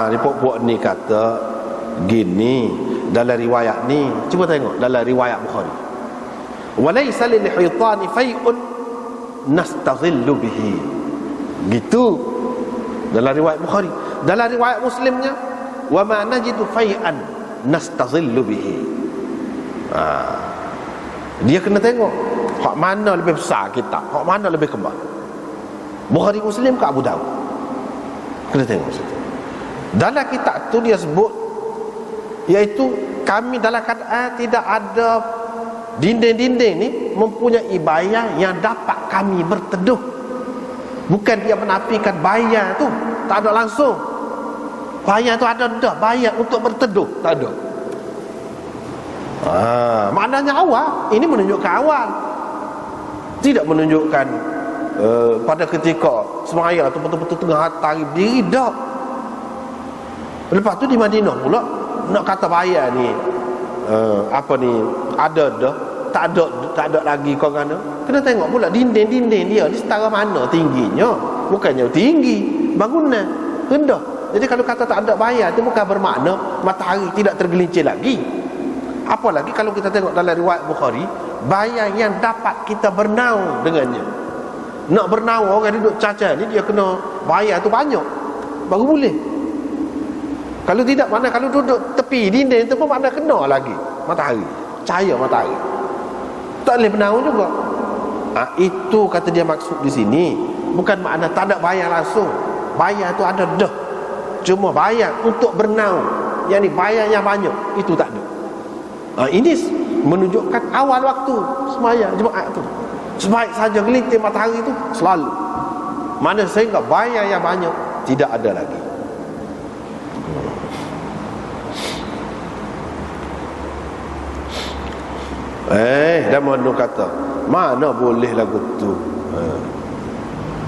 Ni puak-puak ni kata gini dalam riwayat ni. Cuba tengok dalam riwayat Bukhari. Walaysa lil hitani fai'un nastazillu bihi. Gitu dalam riwayat Bukhari. Dalam riwayat Muslimnya, wa ma najidu fai'an nastazillu bihi. Dia kena tengok hak mana lebih besar kitab, hak mana lebih kebal, Bukhari Muslim ke Abu Dawud. Kena tengok situ. Dalam kitab tu dia sebut Iaitu kami dalam keadaan tidak ada dinding-dinding ni mempunyai bayar yang dapat kami berteduh. Bukan dia menafikan bayar tu tak ada langsung. Bayar tu ada dah, bayar untuk berteduh tak ada. Maknanya awal. Ini menunjukkan awal, tidak menunjukkan pada ketika semaya tu betul-betul tengah hari berdiri, dah. Lepas tu di Madinah pula nak kata bayar ni ada dah, tak ada lagi kau kena tengok pula dinding-dinding dia ni setara mana tingginya. Bukannya tinggi bangunan, rendah. Jadi kalau kata tak ada bayar itu bukan bermakna matahari tidak tergelincir lagi. Apalagi kalau kita tengok dalam riwayat Bukhari, bayar yang dapat kita bernaung dengannya. Nak bernaung, orang duduk cacar ni dia kena bayar tu banyak baru boleh. Kalau tidak, mana kalau duduk tepi dinding tu pun mana kena lagi matahari, cahaya matahari, tak boleh bernaung juga. Itu kata dia maksud di sini. Bukan makna tak ada bayar langsung. Bayar tu ada dah, cuma bayar untuk bernaung, yang ni bayar yang banyak, itu tak ada. Ini menunjukkan awal waktu sembahyang Jumaat tu. Sebaik saja gelintir matahari tu selalu. Mana sehingga bayar yang banyak tidak ada lagi. Dah mana kata mana boleh lagu tu.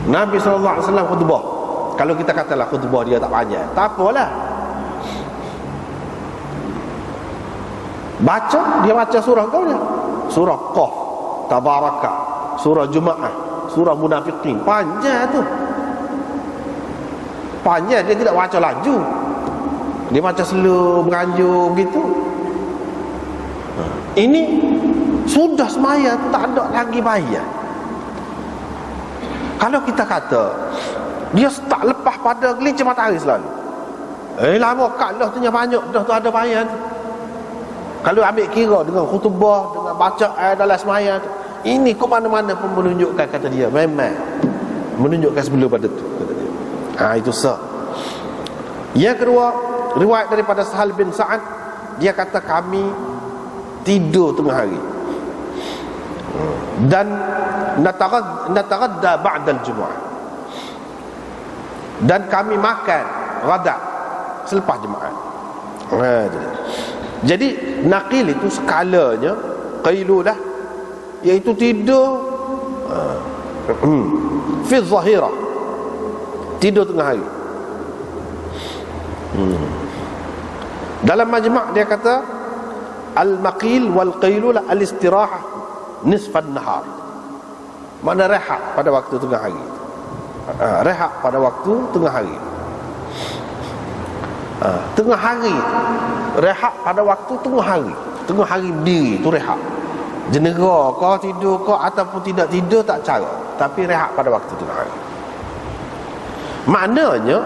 Nabi SAW khutbah. Kalau kita katalah khutbah dia tak panjang, tak apalah. Dia baca surah kau je. Surah Qaf, Tabarakah, surah Jumaah, surah Munafiqin. Panjang tu. Panjang, dia tidak baca laju. Dia baca slow, beranjur begitu. Ini sudah semaya tak ada lagi bayar. Kalau kita kata dia tak lepas pada gelincir matahari selalu, lama kalah tu banyak dah tu ada bayar tu. Kalau ambil kira dengan khutbah, dengan baca dalam semaya tu, ini ke mana-mana pun menunjukkan, kata dia, memang menunjukkan sebelum pada tu, kata dia. Itu sah. Yang kedua, riwayat daripada Sahal bin Sa'ad, dia kata kami tidur tengah hari dan nataghadda ba'da al-jumu'ah, dan kami makan ghada selepas Jumaat. Jadi naqil itu skalanya qailulah, iaitu tidur fi zahirah, tidur tengah hari. Dalam majma' dia kata al-maqil wal qailulah al-istirahah nisfan nahar, mana rehat pada waktu tengah hari. Rehat pada waktu tengah hari. Tengah hari, rehat pada waktu tengah hari. Tengah hari berdiri tu rehat. Jenera kau tidur kau ataupun tidak tidur tak cara, tapi rehat pada waktu tengah hari. Maknanya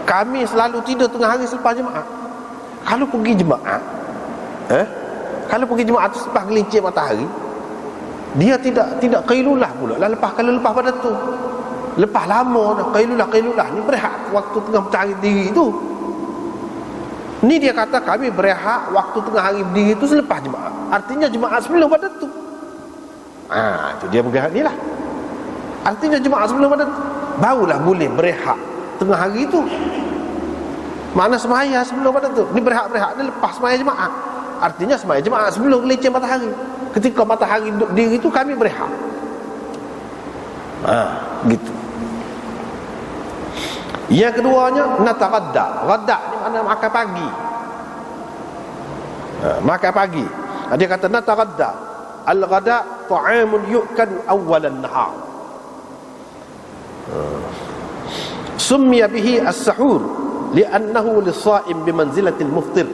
kami selalu tidur tengah hari selepas Jumaat. Kalau pergi Jumaat, kalau pergi Jumaat tu selepas gelincir matahari, dia tidak qailulah pula. Kalau lepas pada tu, lepas lama dah qailulah ni berehat waktu tengah mencari diri tu. Ni dia kata kami berehat waktu tengah hari berdiri tu selepas Jumaat. Artinya Jumaat sebelum pada tu. Itu dia berehat ni lah. Artinya Jumaat sebelum pada tu barulah boleh berehat tengah hari tu. Mana semaya sebelum pada tu. Ni berehat ni lepas semaya Jumaat. Artinya semaya Jumaat sebelum gelincir matahari. Ketika matahari duduk diri tu kami berehat. Gitu. Yang keduanya nataghadda. Ghadda ni makna makan pagi. Makan pagi. Dia kata nataghadda. Al-ghada ta'amun yu'kadu awwalan nahar. Summiya bihi as-sahur li'annahu lis-sha'im bimanzilatil muftir.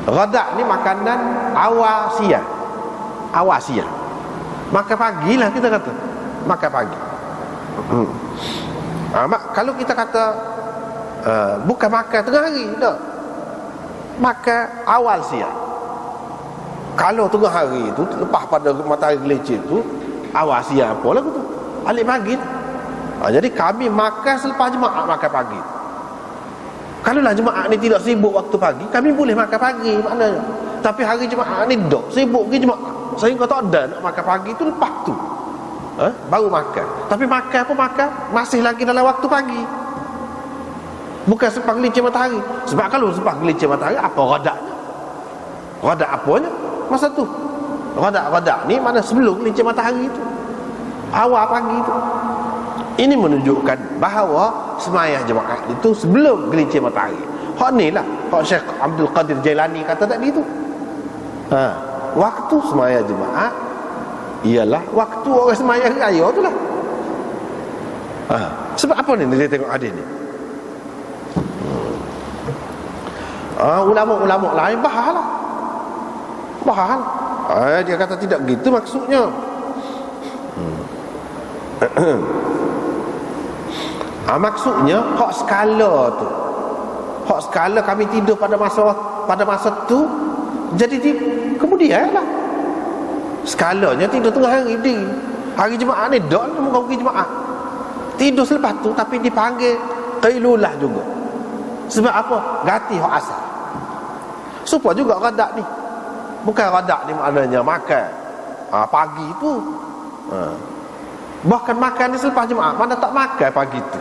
Ghada ni makanan awal siang. Awal siang. Makan pagilah kita kata. Makan pagi. Kalau kita kata bukan makan tengah hari dah, makan awal siang. Kalau tengah hari tu lepas pada matahari gelincir tu, awal siang apa lah tu, balik pagi tu. Jadi kami makan selepas Jumaat, makan pagi. Kalaulah jemaah ni tidak sibuk waktu pagi, kami boleh makan pagi maknanya. Tapi hari jemaah ni dok sibuk ke jemaah, sehingga tak ada nak makan pagi tu, lepas tu baru makan. Tapi makan pun makan masih lagi dalam waktu pagi, bukan selepas gelincir matahari. Sebab kalau selepas gelincir matahari, apa radaknya? Radak apanya masa tu? Radak ni mana sebelum gelincir matahari tu, awal pagi tu. Ini menunjukkan bahawa sembahyang jemaah itu sebelum gelincir matahari. Hak ni lah hak Syekh Abdul Qadir Jailani kata tadi tu. Waktu sembahyang jemaah ialah waktu orang sembahyang raya tu lah. Sebab apa ni dia tengok hadis ni? Ulama-ulama lain bahas lah. Dia kata tidak begitu maksudnya. Maksudnya hak skala kami tidur pada masa tu, jadi kemudian lah skalanya tidur tengah hari jemaah ni dak muka pergi jemaah tidur selepas tu, tapi dipanggil qailulah juga. Sebab apa? Ganti hak asal. Supaya juga radak ni, bukan radak ni maknanya makan pagi tu. Bahkan makan ni selepas jemaah, mana tak makan pagi tu,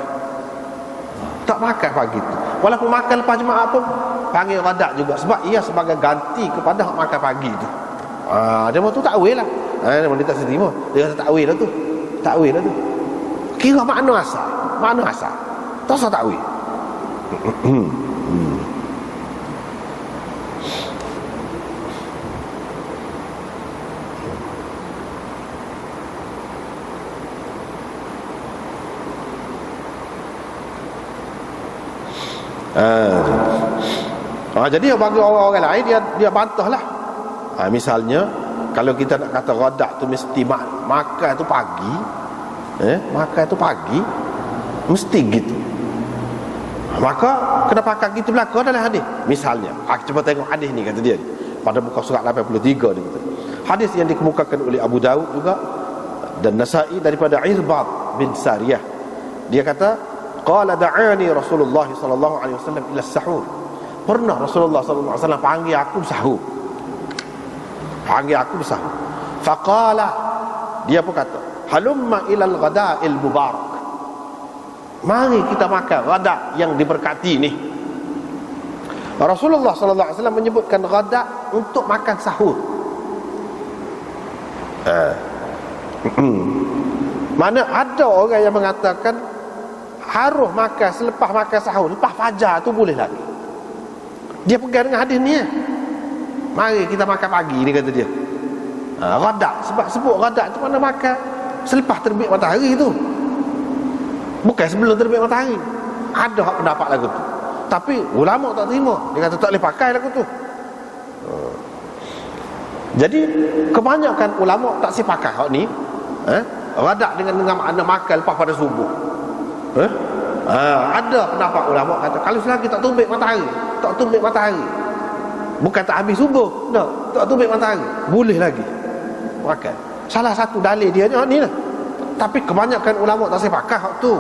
tak makan pagi tu. Walaupun makan lepas jemaah pun panggil radak juga, sebab ia sebagai ganti kepada hak makan pagi tu. Dia tu takwil lah. Dia tak terima. Dia kata takwil lah tu. Kira makna asal. Tak usah takwil. Jadi bagi orang-orang lain dia bantah lah. Misalnya kalau kita nak kata radak tu mesti makan tu pagi, makan tu pagi mesti gitu, maka kena pakai gitu belaka dalam hadis. Misalnya cuba tengok hadis ni, kata dia pada muka surat 83 dia kata, hadis yang dikemukakan oleh Abu Daud juga dan Nasa'i daripada Irbad bin Sariyah. Dia kata qala da'ani Rasulullah sallallahu alaihi wasallam ila sahur. Pernah Rasulullah sallallahu alaihi wasallam panggil aku sahur. Faqala, dia pun kata, halumma ilal ghada'il mubarak. Mari kita makan ghadak yang diberkati ni. Rasulullah sallallahu alaihi wasallam menyebutkan ghadak untuk makan sahur. Mana ada orang yang mengatakan harus makan selepas makan sahur, lepas fajar tu boleh lagi. Dia pegang dengan hadis ni. Mari kita makan pagi ni, kata dia. Radak, sebab sebut radak tu mana makan selepas terbit matahari tu, bukan sebelum terbit matahari. Ada hak pendapat lagu tu, tapi ulama tak terima. Dia kata tak boleh pakai lagu tu. Jadi kebanyakan ulama tak si pakai hak ni. Radak dengan makna makan lepas pada subuh. Ada pendapat ulama kata kalau selagi tak terbit matahari, bukan tak habis subuh, tak terbit matahari, boleh lagi makan. Salah satu dalil dia ni lah. Tapi kebanyakan ulama tak sepakat hak tu.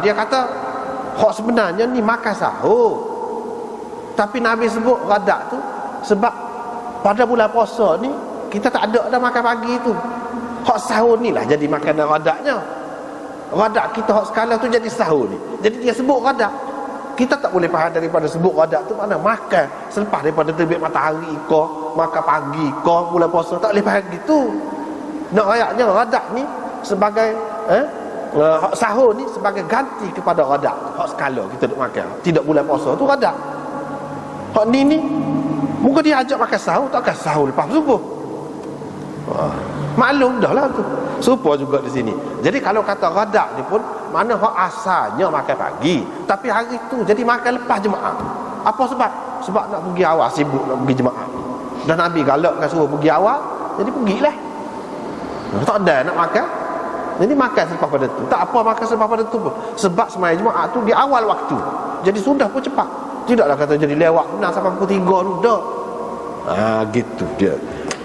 Dia kata hak sebenarnya ni makan sahur, tapi Nabi sebut radak tu sebab pada bulan puasa ni kita tak ada dah makan pagi tu. Hak sahur ni lah jadi makanan radaknya. Radak kita hak skala tu jadi sahur ni. Jadi dia sebut radak. Kita tak boleh faham daripada sebut radak tu mana makan selepas daripada terbit matahari ke, makan pagi ke, bulan puasa. Tak boleh faham gitu. Nak ayatnya radak ni sebagai sahur ni sebagai ganti kepada radak. Hak skala kita duk makan tidak bulan puasa tu radak. Hak ni muka dia ajak makan sahur, takkan sahur lepas subuh. Maklum dah lah tu. Serupa juga di sini. Jadi kalau kata radak ni pun mana hak asalnya makan pagi, tapi hari tu jadi makan lepas jemaah. Apa sebab? Sebab nak pergi awal, sibuk nak pergi jemaah. Dan Nabi galakkan suruh pergi awal, jadi pergilah. Tak ada nak makan, jadi makan selepas pada tu. Tak apa makan selepas pada tu pun, sebab sembahyang jemaah tu di awal waktu, jadi sudah pun cepat. Tidaklah kata jadi lewat benar sampai pukul 3 tu dah. Gitu dia.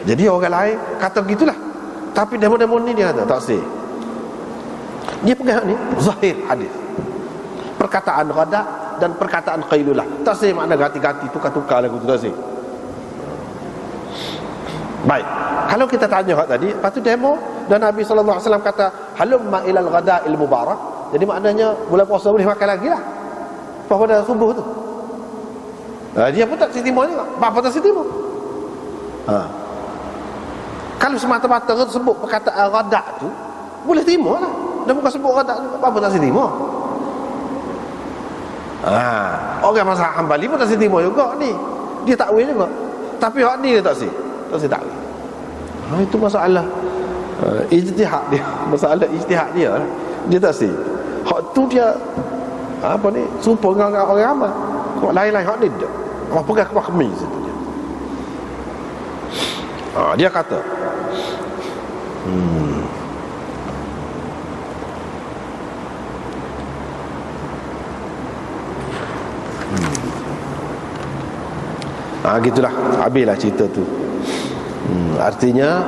Jadi orang lain kata begitulah, tapi demo-demo ni dia kata tak sih. Dia pegang ni zahir hadis. Perkataan radak dan perkataan qailulah. Tasih makna ganti-ganti, tukar-tukar lagu tu tasih. Baik, kalau kita tanya hak tadi, lepas tu demo dan Nabi SAW kata halumma ilal ghada'il mubarak. Jadi maknanya bulan puasa boleh makan lagi lah pada subuh tu. Dia pun tak terima juga. Apa tak terima? Kalau semata-mata sebut perkataan ghada' tu boleh terima lah. Dan bukan sebut ghada' tu, apa tak terima? Orang mazhab Hambali pun tak terima juga ni. Dia takwil juga. Tapi hak ni dia tak sih. Tak takwil. Itu masalah ijtihad dia. Masalah ijtihad dia lah. Dia tak sih. Hak tu dia apa ni? Serupa dengan orang ramai. Kok lain-lain hak ni dia. Orang pegang kepala kemis itu dia. Dia kata gitulah, habislah cerita tu. Artinya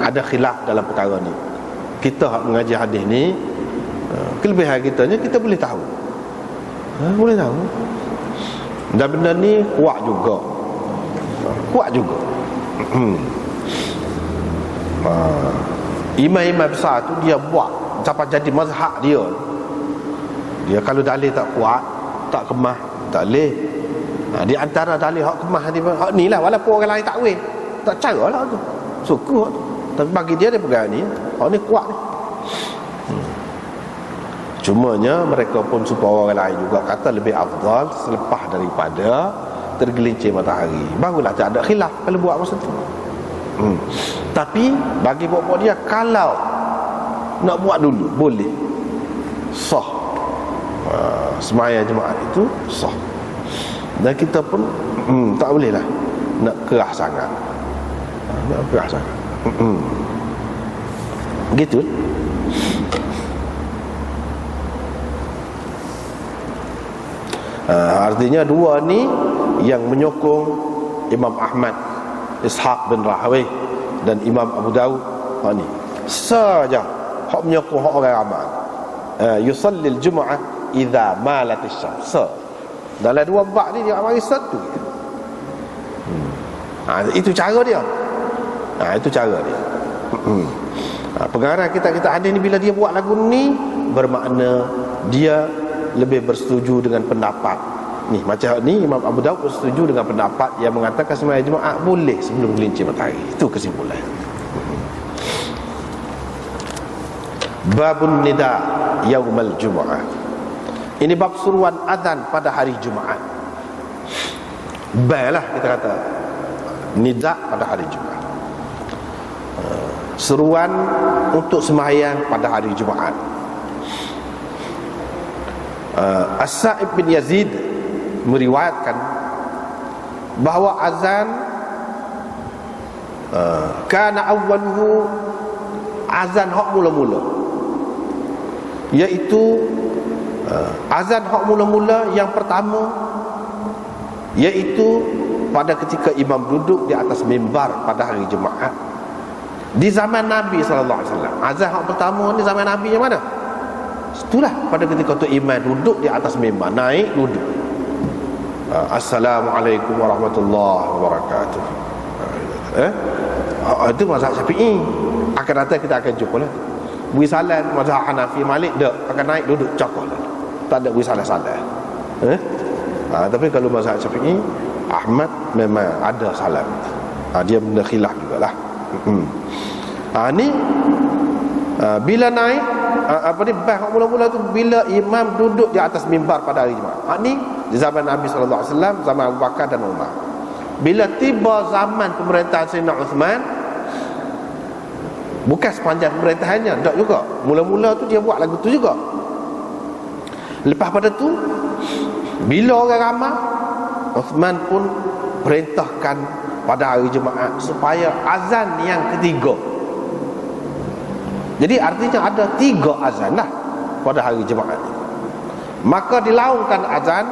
ada khilaf dalam perkara ni. Kita hak mengaji hadis ni, kelebihan kitanya kita boleh tahu. Boleh tahu. Dan benda ni kuat juga. Kuat juga. Imam-imam besar tu dia buat sampai jadi mazhab dia. Dia kalau dalil tak kuat, tak kemah, tak boleh. Di antara dalil hak kemah ni, hak ni lah, walaupun orang lain takwil, tak cara lah tu, suka tu. Tapi bagi dia pegang ni, hak ni kuat ni. Cumanya mereka pun supaya orang lain juga kata lebih afdal selepas daripada tergelincir matahari. Barulah tak ada khilaf kalau buat masa tu. Tapi bagi pokok dia, kalau nak buat dulu boleh, sah. Sembahyang jemaat itu sah. Dan kita pun tak boleh lah nak keras sangat. Nak keras sangat. Gitu. Artinya dua ni yang menyokong Imam Ahmad, Ishaq bin Rahawayh dan Imam Abu Dawud. Ni saja hak menyokong hak orang ramai. Yusallil Jum'ah idza malat asy-syams. Dalam dua bab ni dia mari satu. Itu cara dia. Itu cara dia. Pengarang kita ada ni, bila dia buat lagu ni bermakna dia lebih bersetuju dengan pendapat ni. Macam ni Imam Abu Dawud bersetuju dengan pendapat yang mengatakan sembahyang Jumaat boleh sebelum gelincir matahari. Itu kesimpulan. Babun nida yaumal Jumaat. Ini bab suruan azan pada hari Jumaat. Baiklah kita kata nida pada hari Jumaat. Seruan untuk sembahyang pada hari Jumaat. As-Sa'ib bin Yazid meriwayatkan bahawa azan kana awwaluhu, azan hak mula-mula, iaitu azan hak mula-mula yang pertama, iaitu pada ketika imam duduk di atas mimbar pada hari Jumaat di zaman Nabi SAW. Azan hak pertama ni zaman Nabi yang mana? Itulah pada ketika tu imam duduk di atas mimbar, naik duduk. Assalamualaikum warahmatullahi wabarakatuh. Itu mazhab Syafi'i. Akan datang kita akan jumpa lah. Beri salam mazhab Hanafi, Malik dak akan naik duduk cakap lah. Tak ada beri salam-salam. Tapi kalau mazhab Syafi'i, Ahmad memang ada salam. Dia benda khilaf jugalah. Ni bila naik bah mula-mula tu bila imam duduk di atas mimbar pada hari Jumaat. Ni di zaman Nabi sallallahu alaihi wasallam, zaman Abu Bakar dan Umar. Bila tiba zaman pemerintahan Sayyidina Uthman, bukan sepanjang pemerintahannya, tak juga. Mula-mula tu dia buat lagu tu juga. Lepas pada tu, bila orang ramai, Uthman pun perintahkan pada hari Jumaat supaya azan yang ketiga. Jadi artinya ada 3 azan lah pada hari Jumaat. Maka dilaungkan azan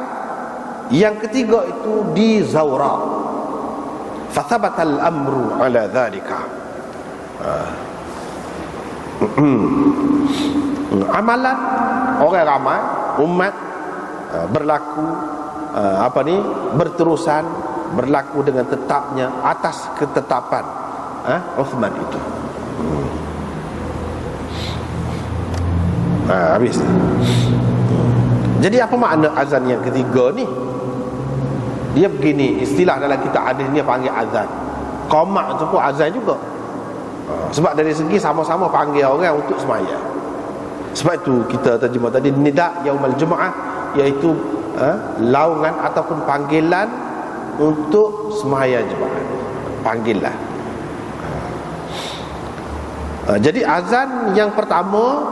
yang ketiga itu di Zawra. Fathabatal amru ala dhalika. Amalan orang ramai, umat berlaku berterusan, berlaku dengan tetapnya atas ketetapan Uthman itu. Habis. Jadi apa makna azan yang ketiga ni? Dia begini, istilah dalam kitab hadis ni panggil azan. Qamat tu pun azan juga. Sebab dari segi sama-sama panggil orang untuk sembahyang. Sebab itu kita terjemah tadi nida yaumul jumaah, iaitu laungan ataupun panggilan untuk sembahyang jemaah. Panggilan. Jadi azan yang pertama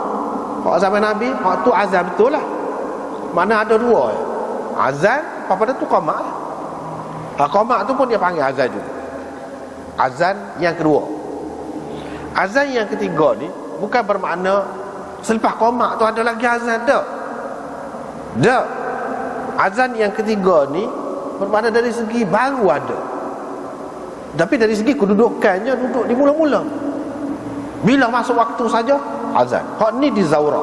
hak zaman Nabi, hak tu azan betul lah. Mana ada dua azan, pada tu qamat lah. Qamat tu pun dia panggil azan juga. Azan yang kedua. Azan yang ketiga ni bukan bermakna selepas qamat tu ada lagi azan, tak. Tak. Azan yang ketiga ni bermakna dari segi baru ada, tapi dari segi kedudukannya duduk di mula-mula. Bila masuk waktu saja azan. Hak ni di Zawra.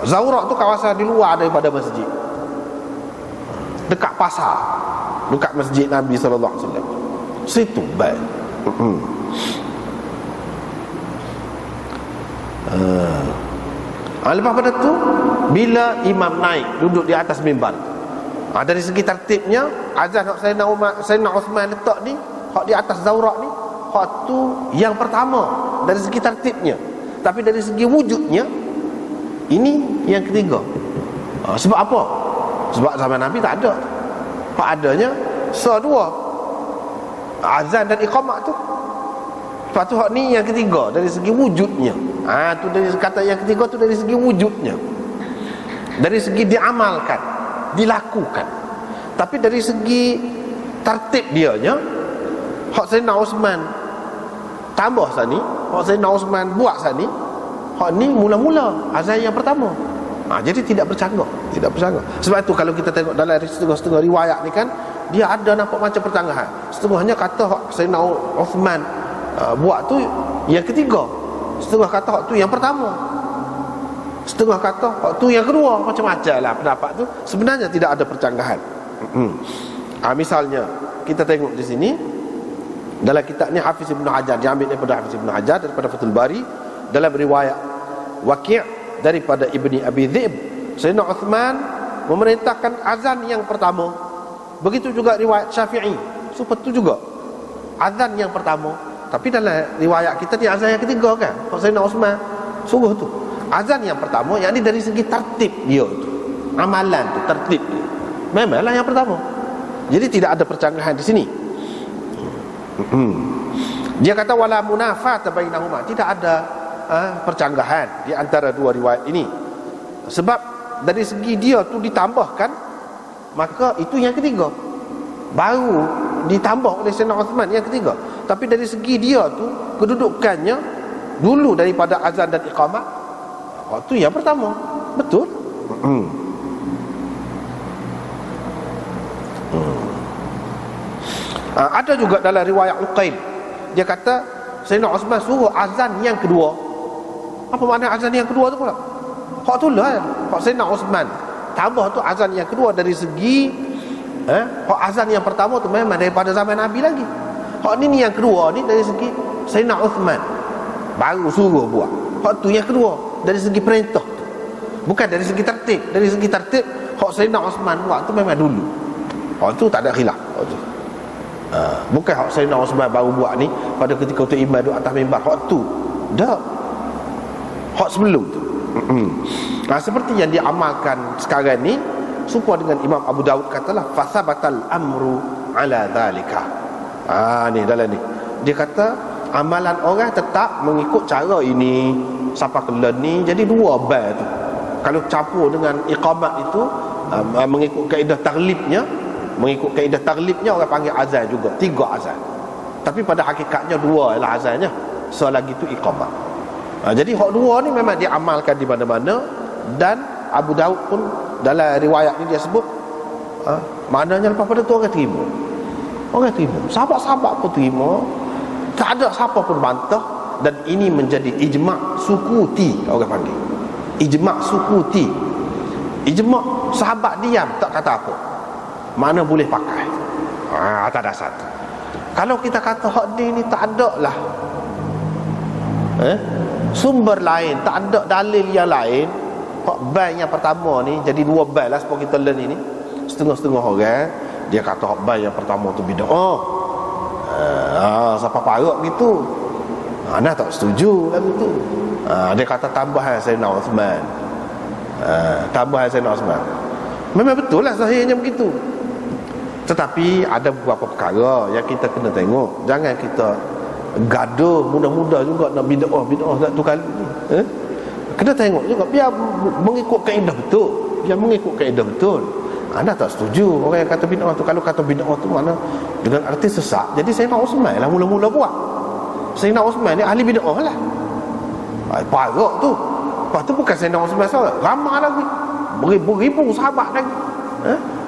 Zawra tu kawasan di luar daripada masjid, dekat pasar, dekat masjid Nabi sallallahu alaihi wasallam. Situ baik. Lepas pada tu bila imam naik duduk di atas mimbar, dari segi tertibnya azan hak Sayyidina Uthman letak ni, hak di atas Zawra ni, hak tu yang pertama dari segi tertibnya. Tapi dari segi wujudnya ini yang ketiga. Sebab apa? Sebab zaman Nabi tak ada. Hak adanya dua, azan dan iqamah tu. Lepas tu hak ni yang ketiga dari segi wujudnya. Tu dari kata yang ketiga tu dari segi wujudnya, dari segi diamalkan, dilakukan. Tapi dari segi tertib dianya, hak Sayyidina Uthman tambah sani, hak Sayyidina Uthman buat sani, hak ni mula-mula azan yang pertama. Jadi tidak bercanggah. Sebab itu kalau kita tengok dalam setengah-setengah riwayat ni kan, dia ada nampak macam pertanggahan. Setengahnya kata hak Sayyidina Uthman buat tu yang ketiga, setengah kata hak tu yang pertama, setengah kata hak tu yang kedua. Macam-macam lah pendapat tu. Sebenarnya tidak ada percanggahan. Misalnya kita tengok di sini dalam kitab ni Hafiz Ibn Hajar, diambil daripada Hafiz Ibn Hajar daripada Fathul Bari, dalam riwayat Waqi' daripada Ibni Abi Dhi'b, Sayyidina Uthman memerintahkan azan yang pertama. Begitu juga riwayat Syafi'i, seperti itu juga azan yang pertama. Tapi dalam riwayat kita ni azan yang ketiga kan, Sayyidina Uthman suruh tu azan yang pertama, yang ni dari segi tertib dia tu, amalan tu, tertib dia memanglah yang pertama. Jadi tidak ada percanggahan di sini. Dia kata wala munafat bainahuma, tidak ada percanggahan di antara dua riwayat ini. Sebab dari segi dia tu ditambahkan, maka itu yang ketiga, baru ditambah oleh Sayyidina Uthman yang ketiga. Tapi dari segi dia tu kedudukannya dulu daripada azan dan iqamah, waktu yang pertama. Betul. Ada juga dalam riwayat Uqail, dia kata Sayyidina Uthman suruh azan yang kedua. Apa makna azan yang kedua tu pula? Hak tu lah, hak Sayyidina Uthman tambah tu azan yang kedua dari segi hak azan yang pertama tu memang daripada zaman Nabi lagi. Hak ni yang kedua ni dari segi Sayyidina Uthman baru suruh buat. Hak tu yang kedua dari segi perintah tu, bukan dari segi tertib. Dari segi tertib hak Sayyidina Uthman buat tu memang dulu. Hak tu tak ada khilaf. Hak tu bukan hak Sayyidina Uthman baru buat ni pada ketika tu imam duduk atas mimbar. Hak tu dah hak sebelum tu. Seperti yang diamalkan sekarang ni, serupa dengan Imam Abu Daud katalah fasabatal amru ala dhalika. Ni dalam ni dia kata amalan orang tetap mengikut cara ini sampai ke ni. Jadi dua bab tu kalau campur dengan iqamat itu, mengikut kaedah taglibnya, orang panggil azan juga, 3 azan. Tapi pada hakikatnya 2 ialah azannya, selagi itu iqamah. Jadi hak 2 ni memang diamalkan di mana-mana. Dan Abu Daud pun dalam riwayat ni dia sebut, maknanya lepas pada tu orang terima. Sahabat-sahabat pun terima, tak ada siapa pun bantah. Dan ini menjadi ijma' sukuti, orang panggil ijma' sukuti. Ijma' sahabat diam tak kata apa, mana boleh pakai. Atas dasar tu. Kalau kita kata hak ni tak ada lah sumber lain, tak ada dalil yang lain, hak ban yang pertama ni jadi dua ban lah sebab kita learn ini. Setengah-setengah orang dia kata hak ban yang pertama tu bid'ah. Siapa parok gitu. Ana tak setuju lagu tu. Dia kata tambahan Sayyidina Uthman. Tambahan Sayyidina Uthman. Memang betul lah zahirnya begitu. Tetapi ada beberapa perkara yang kita kena tengok. Jangan kita gaduh mudah-mudah juga nak bid'ah satu kali ni. Kena tengok juga, biar mengikut kaedah betul. Biar mengikut kaedah betul. Anda tak setuju orang yang kata bid'ah tu. Kalau kata bid'ah tu mana dengan arti sesat, jadi Sayyidina Uthman lah mula-mula buat. Sayyidina Uthman ni ahli bid'ah lah. Parok tu. Lepas tu bukan Sayyidina Uthman sahaja, ramai lagi, beribu-ribu sahabat lagi.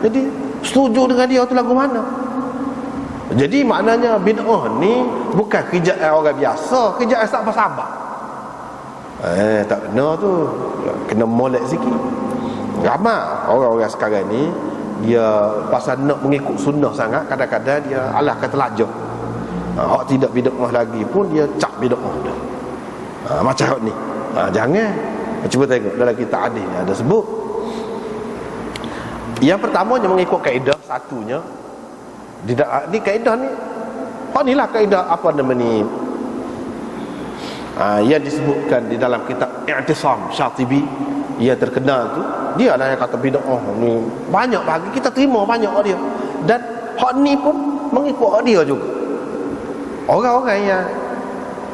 Jadi setuju dengan dia tu lagu mana? Jadi maknanya bid'ah ni bukan kerjaan orang biasa, kerjaan sahabat-sahabat. Tak kena tu, kena molek sikit. Ramai orang-orang sekarang ni dia pasal nak mengikut sunnah sangat, kadang-kadang dia alah kata lajak. Hak tidak bid'ah lagi pun dia cap bid'ah dah. Macam hak ni. Jangan. Cuba tengok dalam kitab hadis ni ada sebut. Yang pertamanya mengikut kaedah, satunya ni kaedah ni, ni lah kaedah apa nama ni, yang disebutkan di dalam kitab I'tisam Syatibi yang terkenal tu. Dia lah yang kata bid'ah ni banyak bagi kita terima banyak dia, dan hak ni pun mengikut dia juga. Orang-orang yang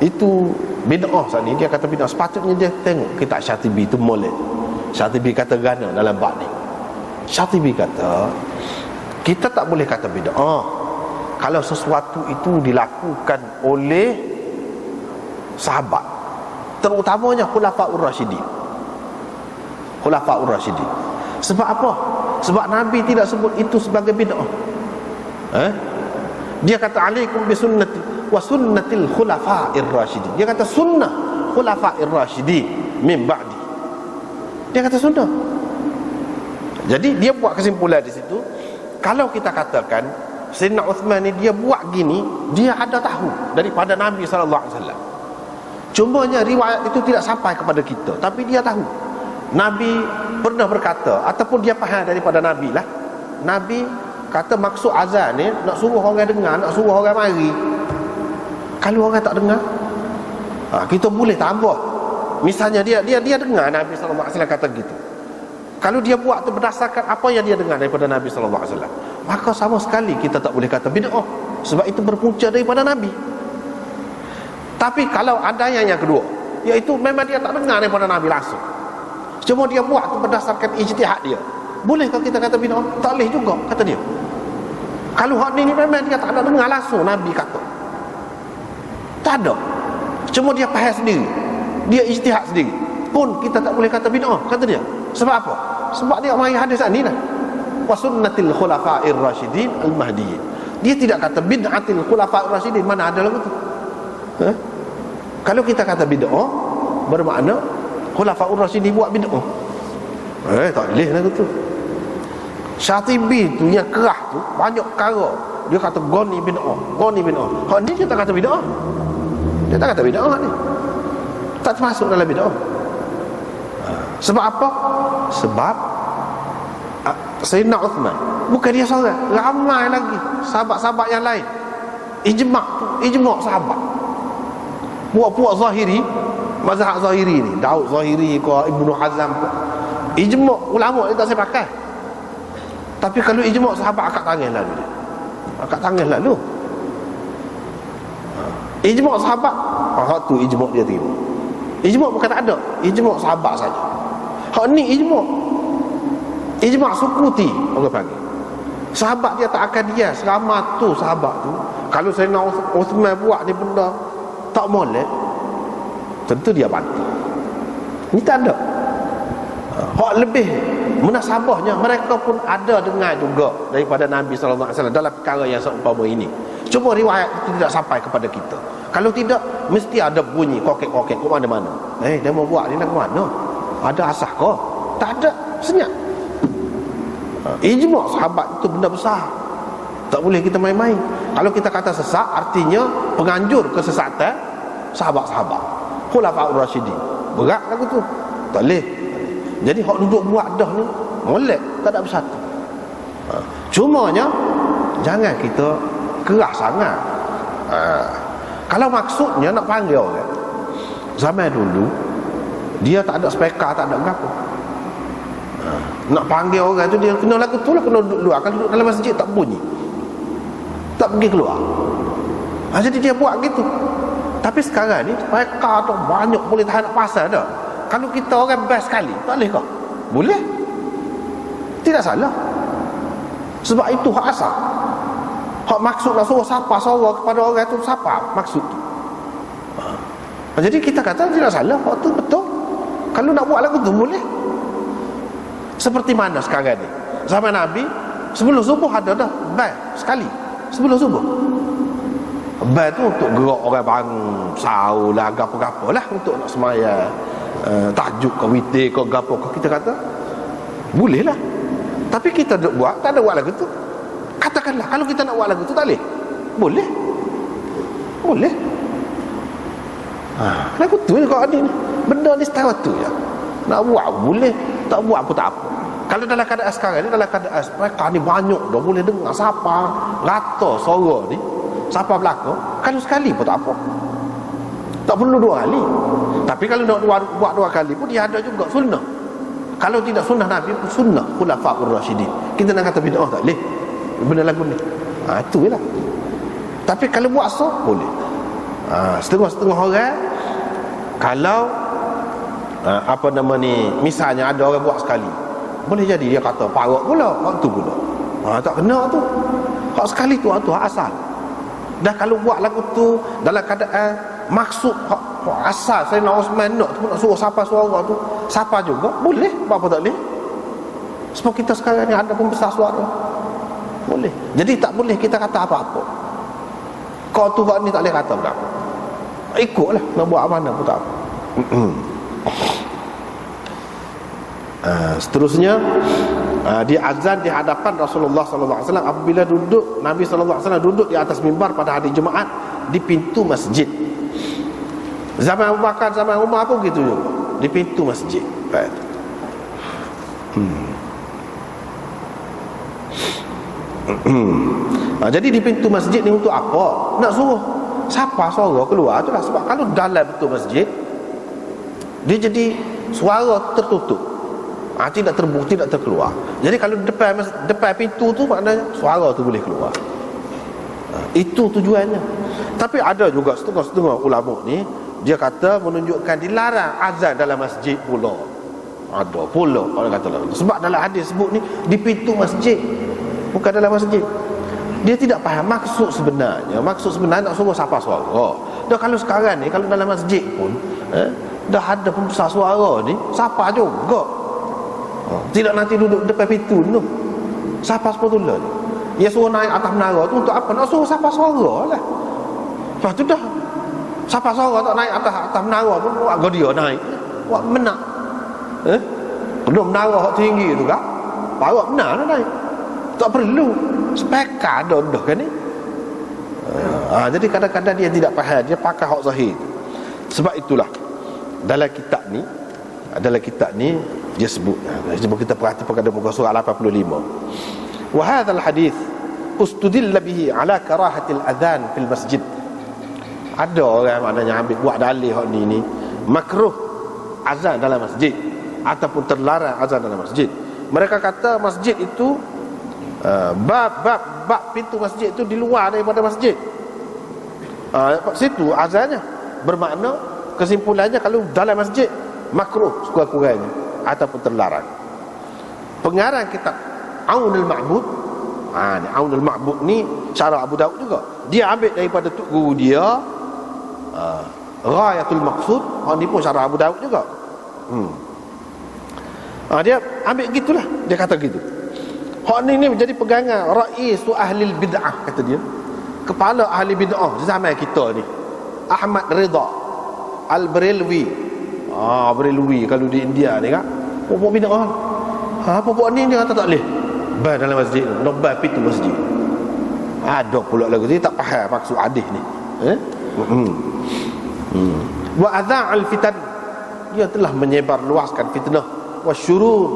itu bid'ah saat ni, dia kata bid'ah, sepatutnya dia tengok kitab Syatibi tu molek. Syatibi kata gana dalam bab ni. Syatibi kata kita tak boleh kata bid'ah kalau sesuatu itu dilakukan oleh sahabat, terutamanya Khulafaur Rasyidin. Khulafaur Rasyidin. Sebab apa? Sebab Nabi tidak sebut itu sebagai bid'ah. Dia kata alaikum bi sunnati wa sunnatil khulafair rasyidin. Dia kata sunnah khulafair rasyidin min ba'di. Dia kata sunnah. Jadi dia buat kesimpulan di situ, kalau kita katakan Sayyidina Uthman ni dia buat gini, dia ada tahu daripada Nabi SAW. Cumanya riwayat itu tidak sampai kepada kita, tapi dia tahu Nabi pernah berkata, ataupun dia faham daripada Nabi lah. Nabi kata maksud azan ni nak suruh orang dengar, nak suruh orang mari. Kalau orang tak dengar, kita boleh tambah. Misalnya dia dengar Nabi SAW kata gitu. Kalau dia buat tu berdasarkan apa yang dia dengar daripada Nabi SAW, maka sama sekali kita tak boleh kata bid'ah, sebab itu berpunca daripada Nabi. Tapi kalau ada yang kedua, iaitu memang dia tak dengar daripada Nabi langsung, cuma dia buat tu berdasarkan ijtihad dia, bolehkah kita kata bid'ah? Tak boleh juga, kata dia. Kalau hak ni memang dia tak ada dengar langsung Nabi kata, tak ada, cuma dia faham sendiri, dia ijtihad sendiri, pun kita tak boleh kata bid'ah, kata dia. Sebab apa? Sebab dia mari hadis ni lah, wa sunnatil khulafair rasyidin al-mahdiyyin. Dia tidak kata bid'atil khulafair rasyidin, mana ada lagu tu. Kalau kita kata bid'ah, bermakna khulafair rasyidin buat bid'ah. Tak boleh lagu tu. Syatibi tu yang kerah tu banyak perkara dia kata goni bid'ah, goni bid'ah. Hak ni dia tak kata bid'ah. Dia tak kata bid'ah ni. Tak termasuk dalam bid'ah. Sebab apa? Sebab Sayyidina Uthman bukan dia seorang, ramai lagi sahabat-sahabat yang lain. Ijma' sahabat. Puak-puak Zahiri, mazhab Zahiri ni, Daud Zahiri ke Ibnu Hazm ke, ijma' ulama dia tak saya pakai. Tapi kalau ijma' sahabat angkat tangan lalu dia. Angkat tangan lalu. Ijma' sahabat, hak tu ijma' dia terima. Ijma' bukan tak ada, ijma' sahabat saja. Hak ni ijma' sukuti orang panggil. Sahabat dia tak akan dia selama tu sahabat tu. Kalau Sayyidina Uthman buat ni benda tak molek, tentu dia bantu. Ni tak ada. Hak lebih munasabahnya, mereka pun ada dengar juga daripada Nabi SAW dalam perkara yang seumpama ini. Cuma riwayat itu tidak sampai kepada kita. Kalau tidak, mesti ada bunyi kokek-kokek ke mana-mana. Dia mau buat ni nak ke mana? Ada asah kau? Tak ada, senyap. Ijma' sahabat itu benda besar, tak boleh kita main-main. Kalau kita kata sesat, artinya penganjur kesesatan sahabat-sahabat Khulafaur Rasyidin. Berat lagu tu, tak boleh. Jadi hak duduk buat dah ni molek, tak ada bersatu. Cumanya jangan kita keras sangat. Kalau maksudnya nak panggil orang, zaman dulu dia tak ada speaker, tak ada apa. Nak panggil orang tu dia kena lagu tu lah, kena duduk luar. Kalau duduk dalam masjid tak bunyi, tak pergi keluar. Jadi dia buat gitu. Tapi sekarang ni speaker tu banyak, boleh tahan nak pasal dah. Kalau kita orang best sekali, tak boleh kah? Boleh, tidak salah. Sebab itu hak asal. Hak maksud nak suruh sapa suara kepada orang tu, sapa maksud tu. Jadi kita kata tidak salah, hak tu betul. Kalau nak buat lagu tu boleh. Seperti mana sekarang ni? Zaman Nabi sebelum subuh ada dah band sekali. Sebelum subuh band tu untuk gerak orang bangun sahur lah, gapo-gapo lah, untuk nak semaya tajuk ke witir ke gapo ke, kita kata boleh lah. Tapi kita buat, tak ada buat lagu tu. Katakanlah kalau kita nak buat lagu tu, tak boleh? Boleh. Boleh. Lagu tu kau ni benda ni setara tu ya. Nak buat boleh, tak buat pun tak apa. Kalau dalam keadaan sekarang ni, dalam keadaan mereka ni banyak dah boleh dengar siapa rata suara ni, siapa belakang, kalau sekali pun tak apa. Tak perlu dua kali. Tapi kalau nak buat dua kali pun dia ada juga sunnah. Kalau tidak sunnah Nabi pun sunnah Khulafaur Rasyidin. Kita nak kata bid'ah tak boleh benda lagu ni. Itu je lah. Tapi kalau buat so boleh. Setengah-setengah orang kalau apa nama ni, misalnya ada orang buat sekali, boleh jadi dia kata parok pula, hak tu pula. Tak kena tu. Hak sekali tu, hak tu hak asal. Dah kalau buat lagu tu dalam keadaan maksud hak asal Sayyidina Osman nak tu, nak suruh siapa suara tu, siapa juga boleh. Apa tak boleh? Sebab kita sekarang ni ada pembesar suara, boleh. Jadi tak boleh kita kata apa-apa. Kau tu hak ni tak boleh kata berapa. Ikutlah, nak buat mana pun tak apa. Seterusnya dia azan di hadapan Rasulullah sallallahu alaihi wasallam apabila Nabi sallallahu alaihi wasallam duduk di atas mimbar pada hari Jumaat di pintu masjid. Zaman Abu Bakar, zaman Umar pun gitu juga, di pintu masjid. Jadi di pintu masjid ni untuk apa? Nak suruh siapa suara keluar tu lah. Sebab kalau dalam pintu masjid dia jadi suara tertutup, tidak terbuka, tidak terkeluar. Jadi kalau depan pintu tu, maknanya suara tu boleh keluar. Itu tujuannya. Tapi ada juga setengah-setengah ulama ni, dia kata menunjukkan dilarang azan dalam masjid pula. Ada pula orang kata lah. Sebab dalam hadis sebut ni di pintu masjid, bukan dalam masjid. Dia tidak faham maksud sebenarnya. Maksud sebenarnya nak suruh siapa suara. Dah kalau sekarang ni, kalau dalam masjid pun dah ada pembesar suara ni, siapa juga. Tidak nanti duduk depan pintu tu, siapa sepatutnya ni. Dia suruh naik atas menara tu untuk apa? Nak suruh siapa suara lah. Lepas tu dah siapa suara tak naik atas menara pun, buat dia naik, buat menak. Kena menara hak tinggi tu kan, bawa benar lah naik. Tak perlu speaker dah kan ni. Jadi kadang-kadang dia tidak faham, dia pakai hak zahir. Sebab itulah dalam kitab ni dia sebut, kita perhati pada muka surah 85. Wa hadzal hadis ustudilla bihi ala karahatil adhan fil masjid. Ada orang maknanya ambil buat dalil hak ni makruh azan dalam masjid ataupun terlarang azan dalam masjid. Mereka kata masjid itu bab pintu masjid itu di luar daripada masjid. Situ azannya, bermakna kesimpulannya kalau dalam masjid makruh sekurang-kurangnya ataupun terlarang. Pengarang kitab Aunul Ma'bud, ni Aunul Ma'bud ni cara Abu Daud juga. Dia ambil daripada tok guru dia Ghayatul Maqsud. Ni pun cara Abu Daud juga. Dia ambil gitulah, dia kata gitu. Hak ni menjadi pegangan Ra'isu Ahlil Bid'ah, kata dia, kepala ahli bid'ah zaman kita ni, Ahmad Ridha Al-Barelwi. Barelwi kalau di India ni kan, pokok bid'ah. Pokok ni dia kata tak boleh. ban dalam masjid, nak ban pintu masjid. Ada pula lagu ni tak faham maksud hadis ni. Wa adza'al fitan, dia telah menyebar luaskan fitnah, wasyurur,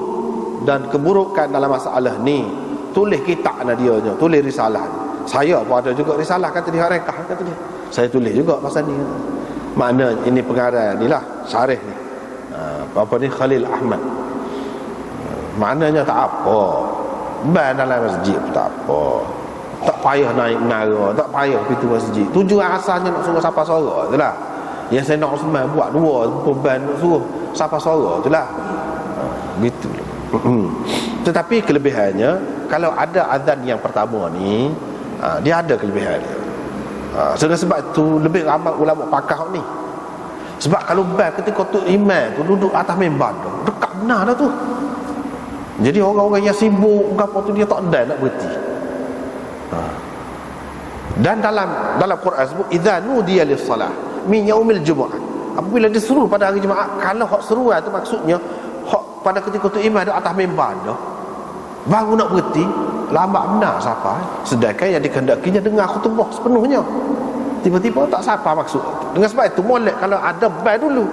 dan keburukan dalam masalah ni. Tulis kitab na dia nya, tulis risalah. Saya pun ada juga risalah kata dia rekah kata dia. Saya tulis juga pasal ni. Makna ini pengarang ni lah, syarih ni. Apa ni Khalil Ahmad. Maknanya tak apa. Ban dalam masjid pun tak apa. Tak payah naik menara, tak payah pintu masjid. Tujuan asalnya nak suruh siapa suara itulah. Yang saya nak Osman buat dua ban nak suruh siapa suara itulah. Gitu. Tetapi kelebihannya, kalau ada azan yang pertama ni, dia ada kelebihan dia. Sebab itu lebih ramai ulama pakar ni. Sebab kalau ban ketika tu imam tu duduk atas mimbar tu, dekat benar dah tu. Jadi orang-orang yang sibuk gapo tu dia tak ada nak berhenti. Dan dalam Quran sebut idza nudiya lis-salah min yaumil jumu'ah, apabila diseru pada hari Jumaat. Kalau hak seruan tu maksudnya hak pada ketika tu imam ada atas mimbar dah, baru nak berhenti, lambat benar siapa. Sedangkan yang dikehendakinya dengar khutbah sepenuhnya, tiba-tiba tak siapa maksud. Dengan sebab itu molek kalau ada ban dulu.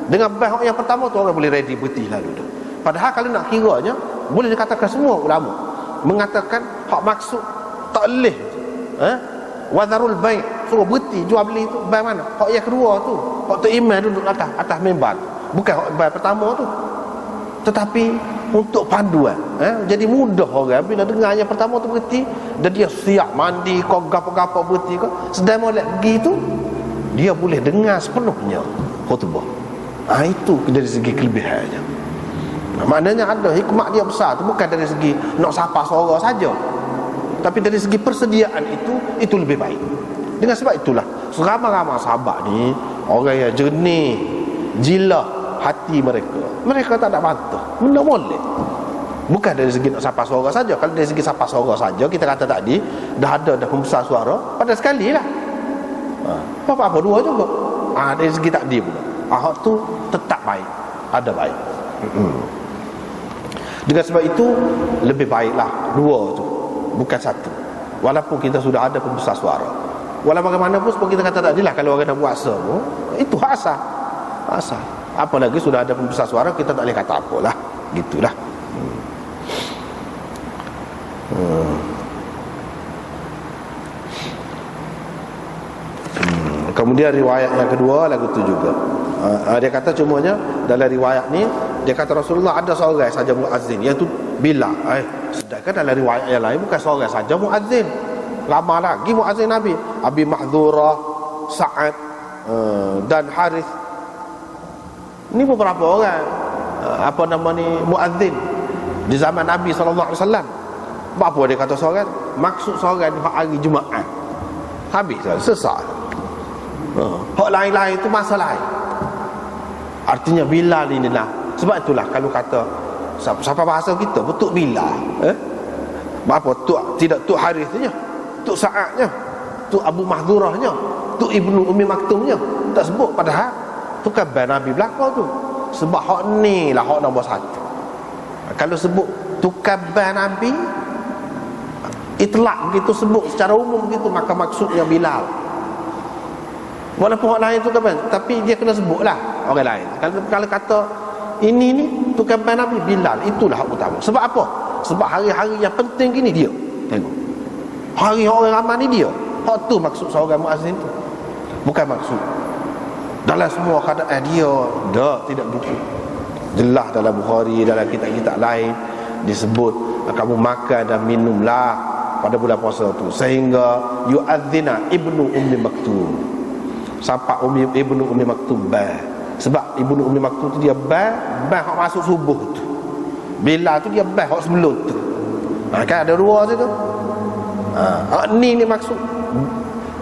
Dengan ban yang pertama tu orang boleh ready berhenti lalu tu. Padahal kalau nak kiranya, boleh dikatakan semua ulama mengatakan hak maksud taklih, wazarul bai', suruh berhenti jual beli tu ban mana? Hak yang kedua tu, hak tu imam duduk atas mimbar, bukan hak ban pertama tu. Tetapi untuk panduan, jadi mudah orang bila dengar yang pertama tu berhenti, dan dia siap mandi kau gapo-gapo berhenti kau, sedang molek pergi tu, dia boleh dengar sepenuhnya khutbah. Itu dari segi kelebihannya. Maknanya ada hikmah dia besar tu, bukan dari segi nak sapa suara saja, tapi dari segi persediaan itu lebih baik. Dengan sebab itulah seramai-ramai sahabat ni orang yang jernih, jilah hati mereka. Mereka tak ada bantah, benda boleh. Bukan dari segi nak sapa suara saja. Kalau dari segi sapa suara saja, kita kata tadi dah pembesar suara pada sekali lah, apa-apa dua juga. Dari segi takdir pula, ahok tu tetap baik, ada baik. Dengan sebab itu lebih baiklah dua tu, bukan satu. Walaupun kita sudah ada pembesar suara, walau bagaimanapun seperti kita kata tadi lah, kalau orang dah buat semua itu asal. Apalagi sudah ada pembesar suara, kita tak boleh kata apalah. Gitulah. Kemudian riwayat yang kedua lagu tu juga, dia kata cumanya dalam riwayat ni dia kata Rasulullah ada seorang saja muazzin, iaitu Bilal. Sedangkan dalam riwayat yang lain bukan seorang saja muazzin, ramai lagi muazzin Nabi. Abi Mahdhurah, Sa'ad, dan Harith. Ini beberapa orang muazzin di zaman Nabi SAW. Apa dia kata seorang? Maksud seorang ni hari Jumaat. Habis selesai. Hak lain-lain itu masa lain. Artinya Bilal inilah. Sebab itulah kalau kata siapa bahasa kita betul Bilal, apa tu tidak tu Harithnya, tu Sa'adnya, tu Abu Mahdhurahnya, tu Ibnu Ummi Maktumnya tak sebut. Padahal tu kan Nabi belakang tu. Sebab hak ni lah hak nombor satu. Kalau sebut tukar Nabi itlak begitu, sebut secara umum begitu, maka maksudnya Bilal. Walaupun orang lain tu kan, tapi dia kena sebutlah orang lain. Kalau kata ini ni tukar Nabi Bilal, itulah hak utama. Sebab apa? Sebab hari-hari yang penting gini dia. Tengok. Hari orang ramai ni dia. Hak tu maksud seorang muazzin tu. Bukan maksud dalam semua keadaan dia. Tidak begitu. Jelas dalam Bukhari, dalam kitab-kitab lain disebut kamu makan dan minumlah pada bulan puasa tu sehingga yu'adzina Ibnu Ummi Maktum, sampai Ibnu Ummi Maktum sebab Ibnu Ummi Maktum tu dia hak masuk subuh tu. Bila tu dia hak sebelum tu. Kan ada dua situ. Ni maksud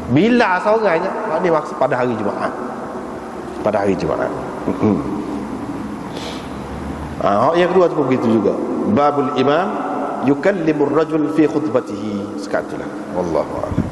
bila seorangnya, ni maksud pada hari Jumaat. Pada hari Jumaat. Yang kedua tu begitu juga. Babul imam yukallimur rajul fi khutbatihi. Sekatulah. Wallahu a'lam.